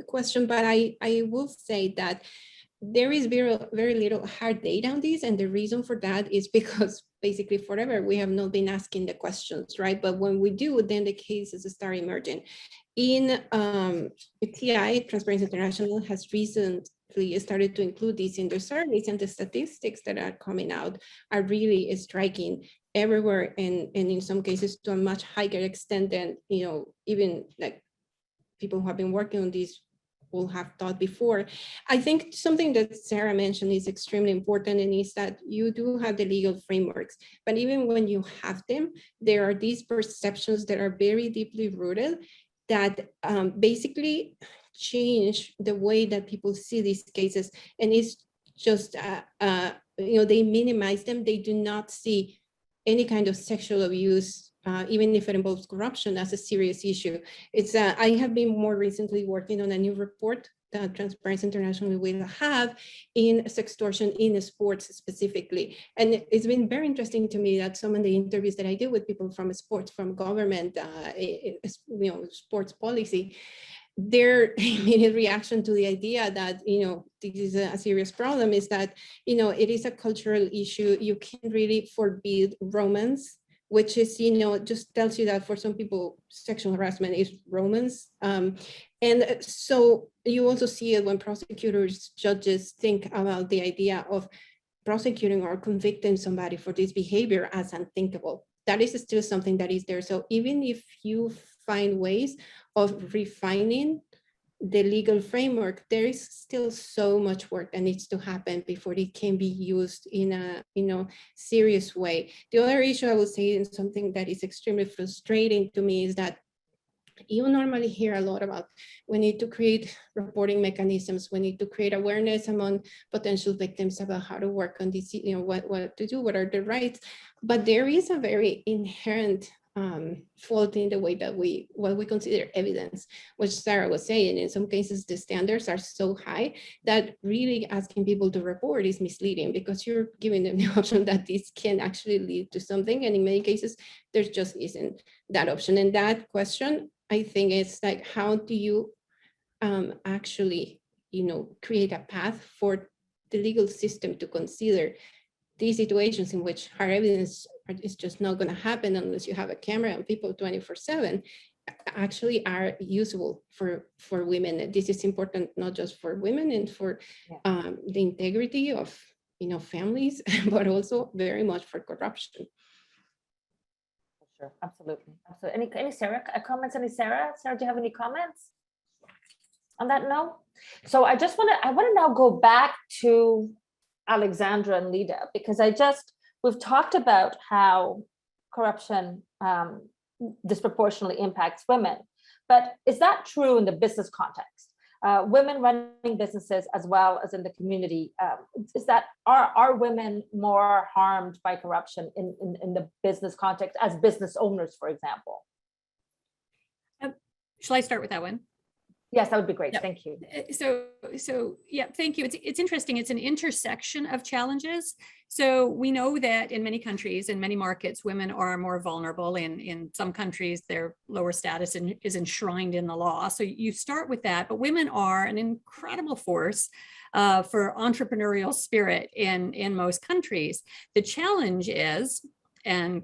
question, but I will say that there is very little hard data on this, and the reason for that is because basically forever we have not been asking the questions, right? But when we do, then the cases start emerging. In TI, Transparency International has recently started to include this in their surveys, and the statistics that are coming out are really striking everywhere, and in some cases to a much higher extent than, you know, even like people who have been working on this will have thought before. I think something that Sarah mentioned is extremely important, and is that you do have the legal frameworks, but even when you have them, there are these perceptions that are very deeply rooted that basically change the way that people see these cases, and it's just you know, they minimize them. They do not see any kind of sexual abuse, even if it involves corruption, as a serious issue. It's I have been more recently working on a new report that Transparency International will have in sextortion in sports specifically. And it's been very interesting to me that some of the interviews that I do with people from sports, from government, you know, sports policy, their immediate reaction to the idea that, you know, this is a serious problem is that, you know, it is a cultural issue. You can't really forbid romance, which is, you know, just tells you that for some people, sexual harassment is romance. And so you also see it when prosecutors, judges think about the idea of prosecuting or convicting somebody for this behavior as unthinkable. That is still something that is there. So even if you find ways of refining the legal framework, there is still so much work that needs to happen before it can be used in a, you know, serious way. The other issue I would say, and something that is extremely frustrating to me, is that you normally hear a lot about we need to create reporting mechanisms, we need to create awareness among potential victims about how to work on this, you know, what to do, what are the rights. But there is a very inherent fault in the way that what we consider evidence, which Sarah was saying. In some cases, the standards are so high that really asking people to report is misleading, because you're giving them the option that this can actually lead to something. And in many cases, there just isn't that option. And that question, I think, is like, how do you actually, you know, create a path for the legal system to consider these situations in which hard evidence is just not going to happen unless you have a camera and people 24/7 actually are usable for women. This is important not just for women and for the integrity of, you know, families, but also very much for corruption. Sure, absolutely. Any Sarah comments? Sarah, do you have any comments on that? No. So I want to now go back to Alexandra and Lida, because we've talked about how corruption disproportionately impacts women, but is that true in the business context? Women running businesses as well as in the community, are women more harmed by corruption in the business context as business owners, for example? Shall I start with that one? Yes, that would be great. Yep. Thank you. So yeah, thank you. It's interesting. It's an intersection of challenges. So we know that in many countries, in many markets, women are more vulnerable. In some countries, their lower status is enshrined in the law. So you start with that, but women are an incredible force for entrepreneurial spirit in most countries. The challenge is, and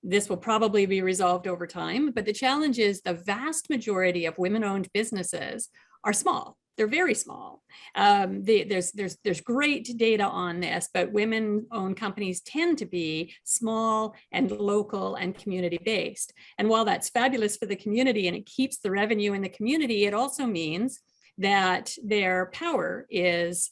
this will probably be resolved over time, but the challenge is the vast majority of women-owned businesses are small. They're very small. There's great data on this, but women-owned companies tend to be small and local and community-based. And while that's fabulous for the community and it keeps the revenue in the community, it also means that their power is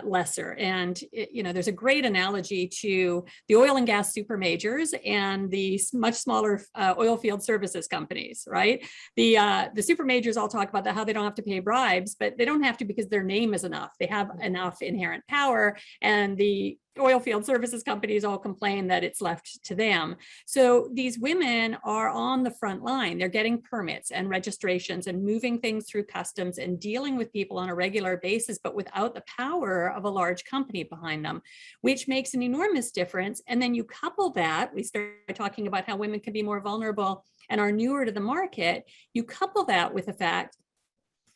lesser. And there's a great analogy to the oil and gas super majors and the much smaller oil field services companies, right? The super majors all talk about how they don't have to pay bribes, but they don't have to because their name is enough. They have enough inherent power, and the oil field services companies all complain that it's left to them. So these women are on the front line. They're getting permits and registrations and moving things through customs and dealing with people on a regular basis, but without the power of a large company behind them, which makes an enormous difference. And then you couple that, we start talking about how women can be more vulnerable and are newer to the market. You couple that with the fact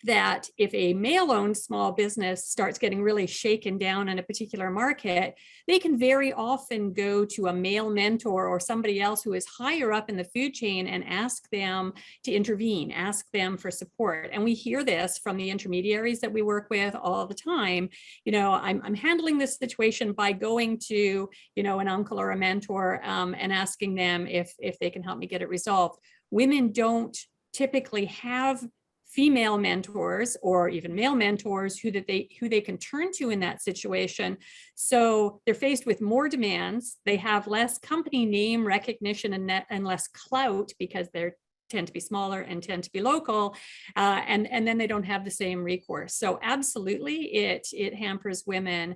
that if a male-owned small business starts getting really shaken down in a particular market, they can very often go to a male mentor or somebody else who is higher up in the food chain and ask them to intervene, ask them for support. And we hear this from the intermediaries that we work with all the time. I'm handling this situation by going to, an uncle or a mentor and asking them if they can help me get it resolved. Women don't typically have female mentors or even male mentors who they can turn to in that situation. So they're faced with more demands. They have less company name recognition and less clout because they tend to be smaller and tend to be local, and then they don't have the same recourse. So absolutely, it hampers women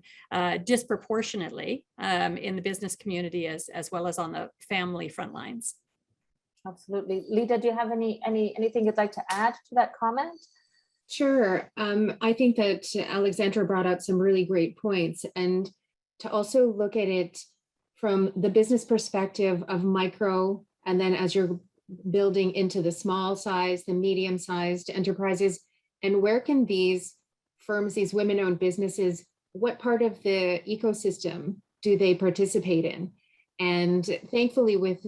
disproportionately in the business community as well as on the family front lines. Absolutely. Lita, do you have anything you'd like to add to that comment? Sure. I think that Alexandra brought up some really great points, and to also look at it from the business perspective of micro, and then as you're building into the small size, the medium-sized enterprises, and where can these firms, these women-owned businesses, what part of the ecosystem do they participate in? And thankfully, with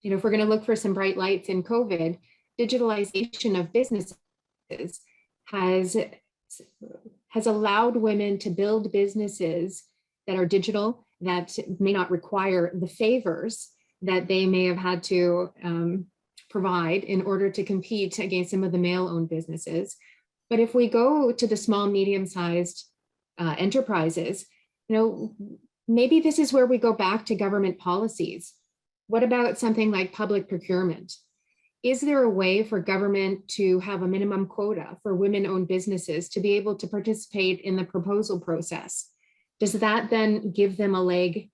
if we're going to look for some bright lights in COVID, digitalization of businesses has allowed women to build businesses that are digital, that may not require the favors that they may have had to provide in order to compete against some of the male-owned businesses. But if we go to the small, medium-sized enterprises, maybe this is where we go back to government policies. What about something like public procurement? Is there a way for government to have a minimum quota for women-owned businesses to be able to participate in the proposal process? Does that then give them a leg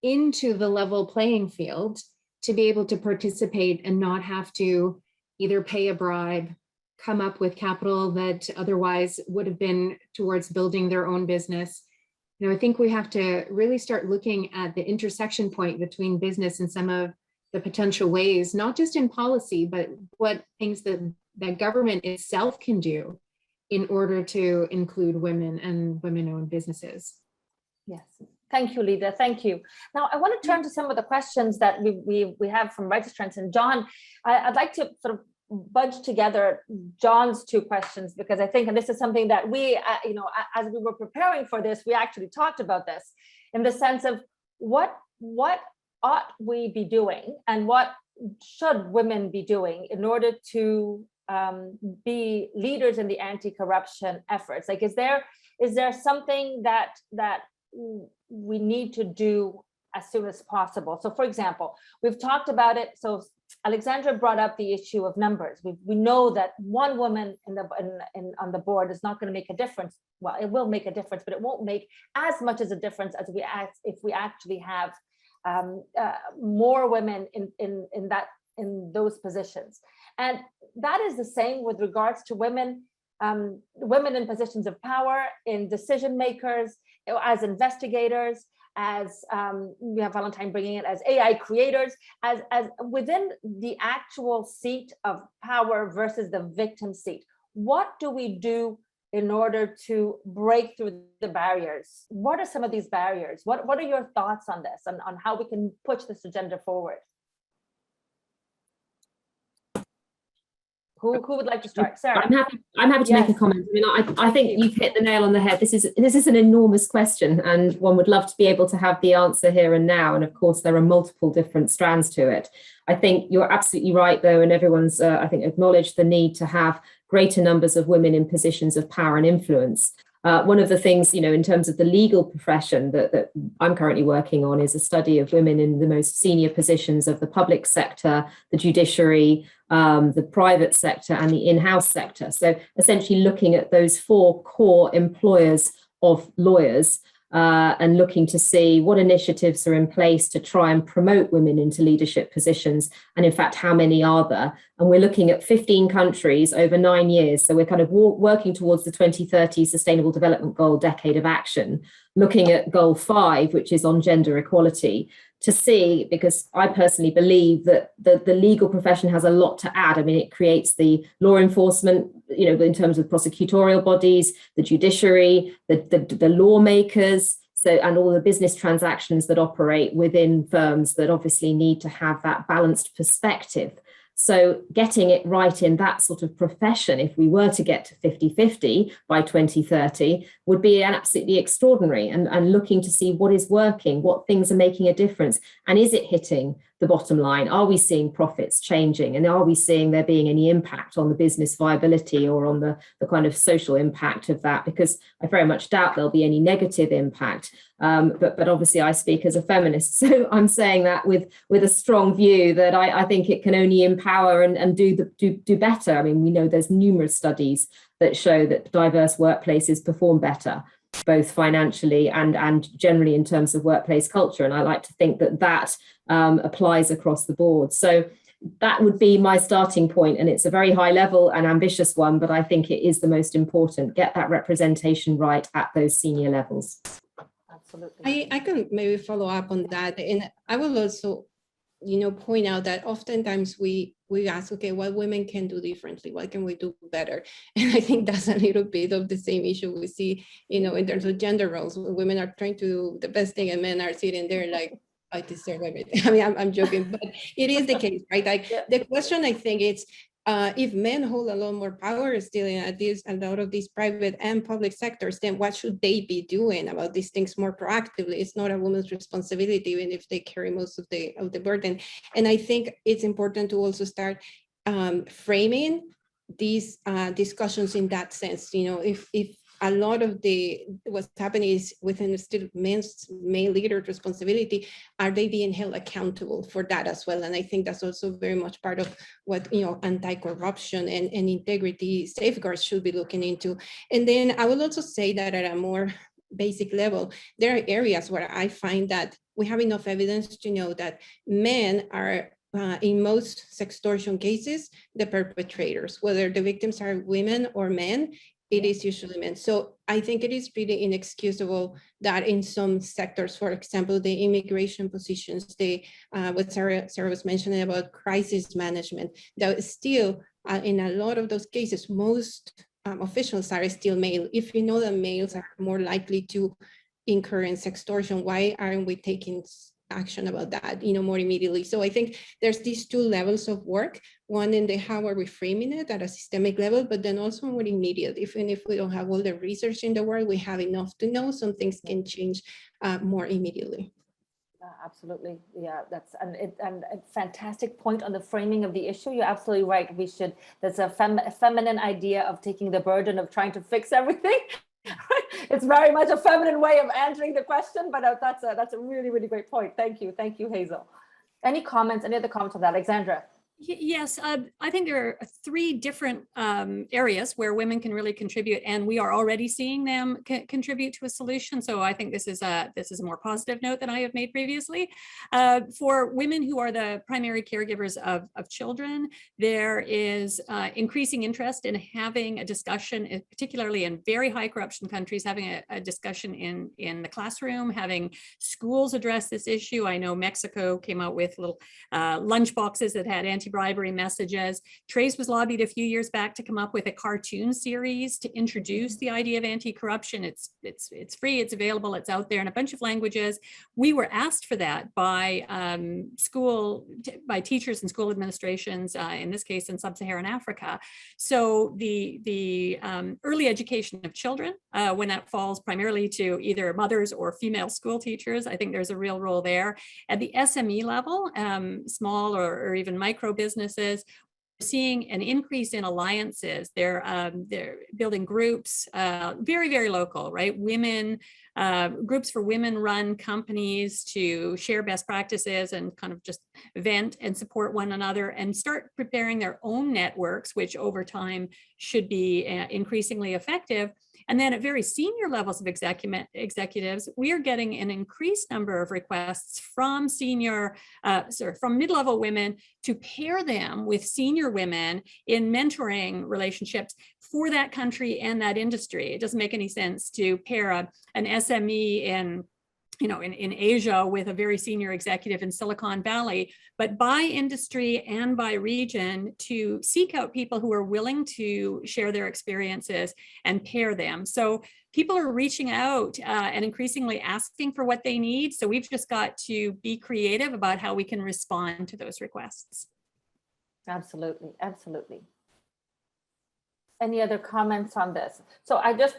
into the level playing field to be able to participate and not have to either pay a bribe, come up with capital that otherwise would have been towards building their own business? I think we have to really start looking at the intersection point between business and some of the potential ways, not just in policy, but what things that government itself can do in order to include women and women-owned businesses. Yes. Thank you, Lita. Thank you. Now, I want to turn to some of the questions that we have from registrants. And John, I'd like to sort of bunch together John's two questions, because I think, and this is something that we, as we were preparing for this, we actually talked about this in the sense of what ought we be doing and what should women be doing in order to be leaders in the anti-corruption efforts? Like, is there something that we need to do as soon as possible? So, for example, we've talked about it. So Alexandra brought up the issue of numbers. We know that one woman on the board is not going to make a difference. Well, it will make a difference, but it won't make as much as a difference as if we actually have more women in those positions. And that is the same with regards to women, women in positions of power, in decision makers, as investigators, as we have Valentine bringing it as AI creators, as within the actual seat of power versus the victim seat. What do we do in order to break through the barriers? What are some of these barriers? What are your thoughts on this, on how we can push this agenda forward? Who would like to start? Sarah. I'm happy to make a comment. I mean, I think you've hit the nail on the head. This is an enormous question, and one would love to be able to have the answer here and now. And of course, there are multiple different strands to it. I think you're absolutely right, though, and everyone's, I think, acknowledged the need to have greater numbers of women in positions of power and influence. One of the things, in terms of the legal profession that I'm currently working on is a study of women in the most senior positions of the public sector, the judiciary, the private sector, and the in-house sector. So essentially looking at those 4 core employers of lawyers and looking to see what initiatives are in place to try and promote women into leadership positions. And in fact, how many are there? And we're looking at 15 countries over 9 years. So we're kind of working towards the 2030 Sustainable Development Goal Decade of Action, looking at Goal 5, which is on gender equality, to see, because I personally believe that the legal profession has a lot to add. I mean, it creates the law enforcement, in terms of prosecutorial bodies, the judiciary, the lawmakers, and all the business transactions that operate within firms that obviously need to have that balanced perspective. So getting it right in that sort of profession, if we were to get to 50-50 by 2030, would be absolutely extraordinary, and looking to see what is working, what things are making a difference, and is it hitting the bottom line? Are we seeing profits changing? And are we seeing there being any impact on the business viability or on the kind of social impact of that? Because I very much doubt there'll be any negative impact. But obviously I speak as a feminist, so I'm saying that with a strong view that I think it can only empower and do better. I mean, we know there's numerous studies that show that diverse workplaces perform better, both financially and generally in terms of workplace culture. And I like to think that applies across the board. So that would be my starting point. And it's a very high level and ambitious one, but I think it is the most important. Get that representation right at those senior levels. Absolutely. I can maybe follow up on that. And I will also, point out that oftentimes we ask, okay, what women can do differently? What can we do better? And I think that's a little bit of the same issue we see, in terms of gender roles. Women are trying to do the best thing and men are sitting there like, I deserve everything. I mean, I'm joking, but it is the case, right? Like the question, I think, it's if men hold a lot more power still in a lot of these private and public sectors, then what should they be doing about these things more proactively? It's not a woman's responsibility, even if they carry most of the burden. And I think it's important to also start framing these discussions in that sense. If a lot of what's happening is within still male leader responsibility, are they being held accountable for that as well? And I think that's also very much part of what anti-corruption and integrity safeguards should be looking into. And then I will also say that at a more basic level, there are areas where I find that we have enough evidence to know that men are in most sextortion cases the perpetrators, whether the victims are women or men. It is usually men. So I think it is pretty inexcusable that in some sectors, for example, the immigration positions, what Sarah was mentioning about crisis management, that still in a lot of those cases, most officials are still male. If you know that males are more likely to incur in sextortion, why aren't we taking action about that, more immediately? So I think there's these 2 levels of work, one in the how are we framing it at a systemic level, but then also more immediate. Even if we don't have all the research in the world, we have enough to know some things can change more immediately. Absolutely. Yeah, that's a fantastic point on the framing of the issue. You're absolutely right. There's a feminine idea of taking the burden of trying to fix everything. It's very much a feminine way of answering the question, but that's a really, really great point. Thank you, Hazel. Any other comments on that, Alexandra? Yes, I think there are three different areas where women can really contribute, and we are already seeing them contribute to a solution. So I think this is a more positive note than I have made previously. For women who are the primary caregivers of children, there is increasing interest in having a discussion, particularly in very high corruption countries, having a discussion in the classroom, having schools address this issue. I know Mexico came out with little lunch boxes that had anti-bribery messages. Trace was lobbied a few years back to come up with a cartoon series to introduce the idea of anti-corruption. It's free, it's available, it's out there in a bunch of languages. We were asked for that by teachers and school administrations, in this case in sub-Saharan Africa. So the early education of children, when that falls primarily to either mothers or female school teachers, I think there's a real role there. At the SME level, small or even micro businesses, seeing an increase in alliances. They're building groups, very, very local, right? Women, groups for women-run companies to share best practices and kind of just vent and support one another and start preparing their own networks, which over time should be increasingly effective. And then at very senior levels of executives, we are getting an increased number of requests from from mid-level women to pair them with senior women in mentoring relationships for that country and that industry. It doesn't make any sense to pair an SME in Asia with a very senior executive in Silicon Valley, but by industry and by region to seek out people who are willing to share their experiences and pair them. So people are reaching out and increasingly asking for what they need. So we've just got to be creative about how we can respond to those requests. Absolutely, absolutely. Any other comments on this? So I just,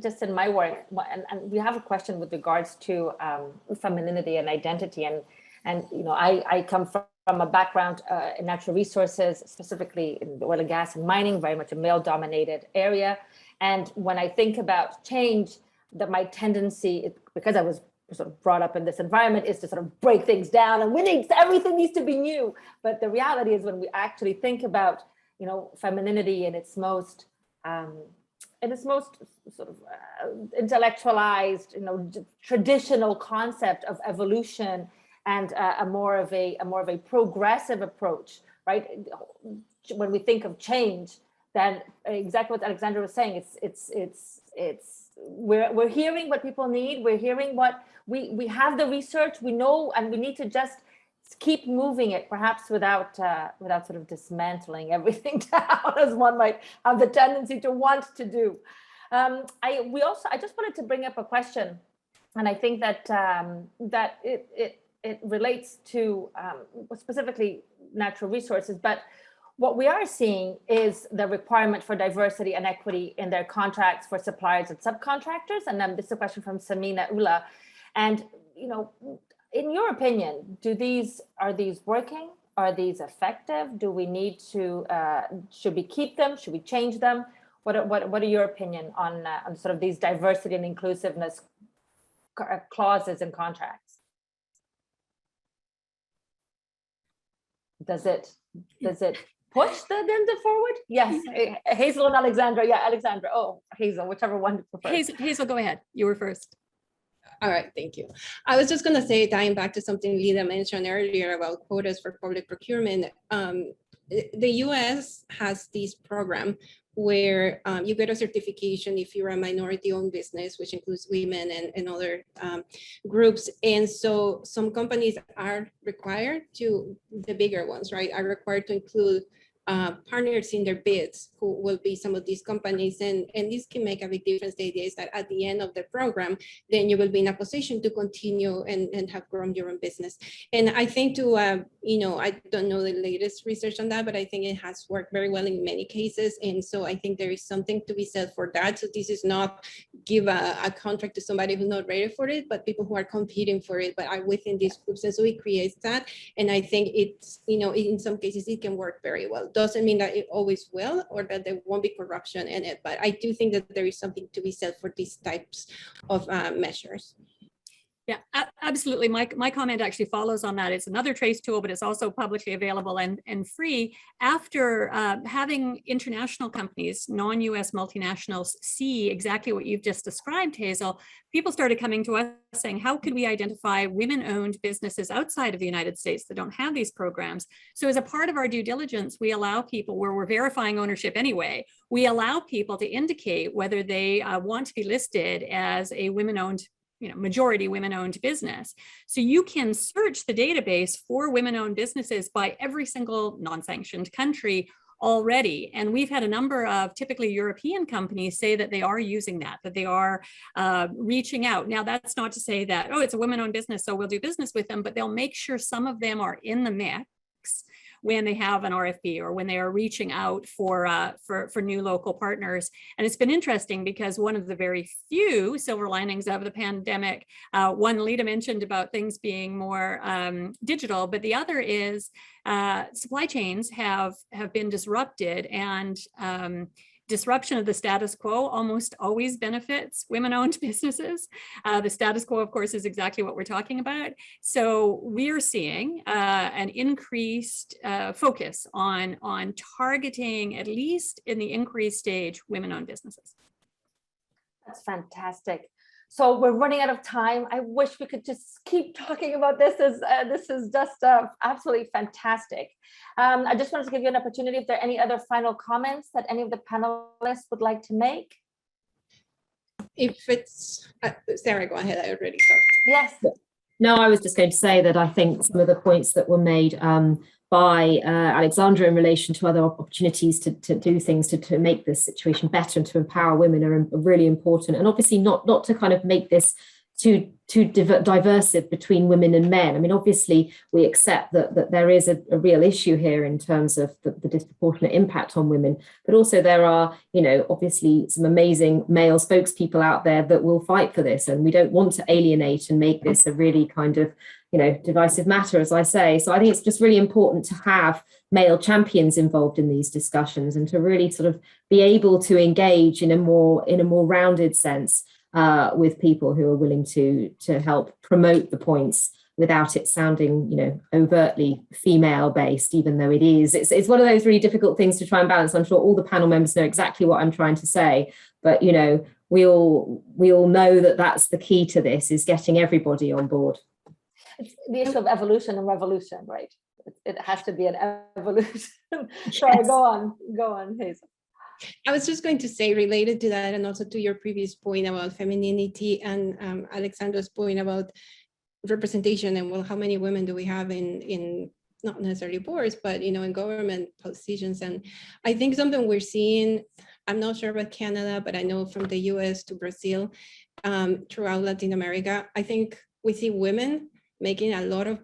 just in my work, and we have a question with regards to femininity and identity, and I come from a background in natural resources, specifically in the oil and gas and mining, very much a male-dominated area. And when I think about change, that my tendency, because I was sort of brought up in this environment, is to sort of break things down, and everything needs to be new. But the reality is, when we actually think about femininity in its most sort of intellectualized, traditional concept of evolution, and a more of a progressive approach, right? When we think of change, then exactly what Alexandra was saying, we're hearing what people need. We're hearing what we have the research, we know, and we need to just keep moving it, perhaps without sort of dismantling everything down, as one might have the tendency to want to do. I just wanted to bring up a question, and I think that it relates to specifically natural resources, but what we are seeing is the requirement for diversity and equity in their contracts for suppliers and subcontractors. And then this is a question from Samina Ula, and in your opinion, are these working? Are these effective? Do we need to, should we keep them? Should we change them? What are your opinion on sort of these diversity and inclusiveness clauses in contracts? Does it push the agenda forward? Yes, Hazel and Alexandra. Yeah, Alexandra. Oh, Hazel, whichever one you prefer. Hazel, go ahead. You were first. All right, thank you. I was just going to say, tying back to something Lida mentioned earlier about quotas for public procurement, the US has this program where you get a certification if you're a minority-owned business, which includes women and other groups. And so some companies are required to, the bigger ones, right, are required to include partners in their bids who will be some of these companies, and this can make a big difference. The idea is that at the end of the program, then you will be in a position to continue and have grown your own business. And I think I don't know the latest research on that, but I think it has worked very well in many cases. And so I think there is something to be said for that. So this is not give a contract to somebody who's not ready for it, but people who are competing for it, but are within these groups. And so it creates that. And I think it's, in some cases it can work very well. Doesn't mean that it always will, or that there won't be corruption in it, but I do think that there is something to be said for these types of measures. Yeah, absolutely. My comment actually follows on that. It's another trace tool, but it's also publicly available and free. After having international companies, non-US multinationals, see exactly what you've just described, Hazel, people started coming to us saying, how could we identify women-owned businesses outside of the United States that don't have these programs? So as a part of our due diligence, we allow people, where we're verifying ownership anyway, we allow people to indicate whether they want to be listed as a women-owned, majority women-owned business. So you can search the database for women-owned businesses by every single non-sanctioned country already. And we've had a number of typically European companies say that they are using that they are reaching out. Now, that's not to say that, oh, it's a women-owned business, so we'll do business with them, but they'll make sure some of them are in the mix when they have an RFP or when they are reaching out for new local partners. And it's been interesting because one of the very few silver linings of the pandemic, one Lita mentioned about things being more digital, but the other is supply chains have been disrupted, and disruption of the status quo almost always benefits women-owned businesses. The status quo, of course, is exactly what we're talking about. So we're seeing an increased focus on targeting, at least in the inquiry stage, women-owned businesses. That's fantastic. So we're running out of time. I wish we could just keep talking about this. This is just absolutely fantastic. I just wanted to give you an opportunity if there are any other final comments that any of the panelists would like to make. If it's, Sarah, go ahead. I already talked. Yes. No, I was just going to say that I think some of the points that were made by Alexandra in relation to other opportunities to do things to make this situation better and to empower women are really important. And obviously not to kind of make this too diversive between women and men. I mean, obviously, we accept that there is a real issue here in terms of the disproportionate impact on women, but also there are, obviously some amazing male spokespeople out there that will fight for this. And we don't want to alienate and make this a really kind of, divisive matter, as I say. So I think it's just really important to have male champions involved in these discussions and to really sort of be able to engage in a more rounded sense with people who are willing to help promote the points without it sounding, overtly female based, even though it is. It's one of those really difficult things to try and balance. I'm sure all the panel members know exactly what I'm trying to say, but we all know that that's the key to this, is getting everybody on board. It's the issue of evolution and revolution, right? It has to be an evolution. Sorry, Yes. go on, Hazel. I was just going to say, related to that, and also to your previous point about femininity and Alexandra's point about representation and, well, how many women do we have in not necessarily boards, but in government positions. And I think something we're seeing, I'm not sure about Canada, but I know from the US to Brazil, throughout Latin America, I think we see women making a lot of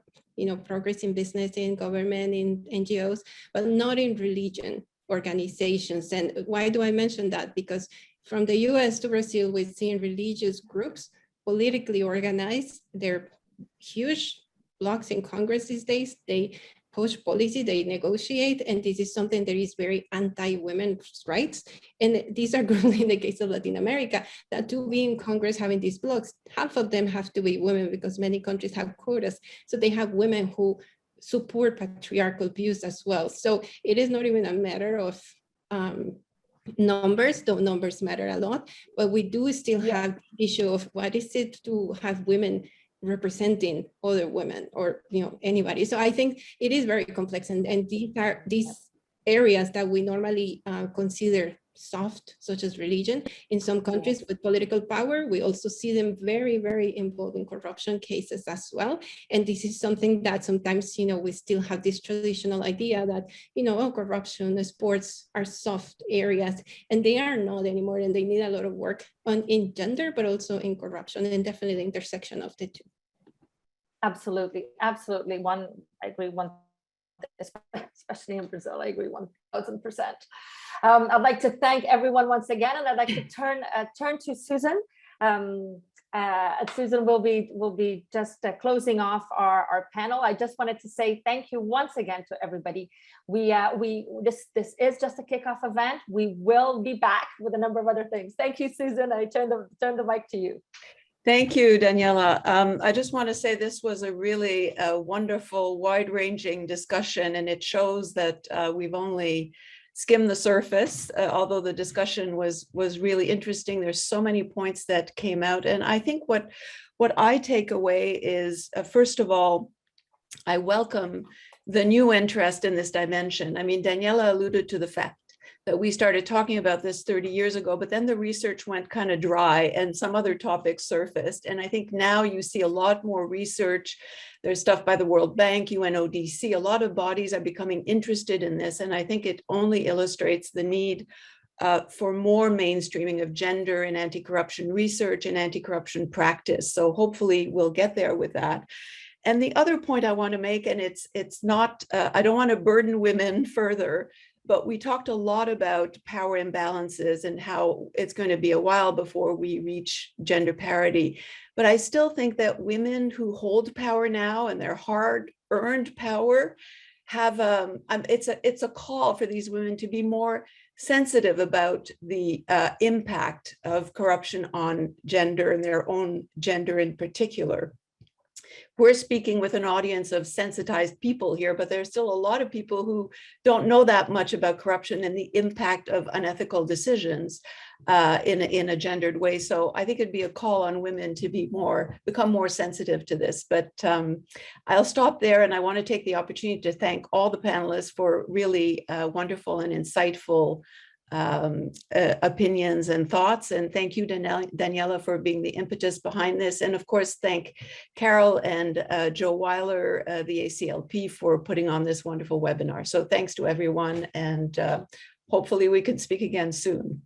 progress in business, in government, in NGOs, but not in religion organizations. And why do I mention that? Because from the US to Brazil, we're seeing religious groups politically organized. They're huge blocks in Congress these days. They push policy, they negotiate, and this is something that is very anti-women's rights. And these are groups, in the case of Latin America, that to be in Congress having these blocks, half of them have to be women because many countries have quotas. So they have women who support patriarchal views as well. So it is not even a matter of numbers, though numbers matter a lot, but we do still have the issue of what is it to have women representing other women or anybody. So I think it is very complex, and these are these areas that we normally consider soft, such as religion. In some countries with political power, we also see them very, very involved in corruption cases as well. And this is something that sometimes, we still have this traditional idea that, corruption, sports are soft areas, and they are not anymore. And they need a lot of work in gender, but also in corruption, and definitely the intersection of the two. Absolutely. I agree. Especially in Brazil, I agree 1000%. I'd like to thank everyone once again, and I'd like to turn to Susan. Susan will be just closing off our panel. I just wanted to say thank you once again to everybody. This is just a kickoff event. We will be back with a number of other things. Thank you, Susan. I turn the mic to you. Thank you, Daniela. I just want to say this was a really wonderful, wide-ranging discussion, and it shows that we've only skimmed the surface, although the discussion was really interesting. There's so many points that came out, and I think what I take away is, first of all, I welcome the new interest in this dimension. I mean, Daniela alluded to the fact that we started talking about this 30 years ago, but then the research went kind of dry and some other topics surfaced. And I think now you see a lot more research. There's stuff by the World Bank, UNODC, a lot of bodies are becoming interested in this. And I think it only illustrates the need for more mainstreaming of gender in anti-corruption research and anti-corruption practice. So hopefully we'll get there with that. And the other point I want to make, and it's not, I don't want to burden women further, but we talked a lot about power imbalances and how it's going to be a while before we reach gender parity. But I still think that women who hold power now and their hard-earned power have, it's a call for these women to be more sensitive about the impact of corruption on gender and their own gender in particular. We're speaking with an audience of sensitized people here, but there's still a lot of people who don't know that much about corruption and the impact of unethical decisions in a gendered way. So I think it'd be a call on women to become more sensitive to this. But I'll stop there, and I want to take the opportunity to thank all the panelists for really wonderful and insightful opinions and thoughts. And thank you, Daniela, for being the impetus behind this. And of course, thank Carol and Joe Weiler, the ACLP, for putting on this wonderful webinar. So thanks to everyone, and hopefully we can speak again soon.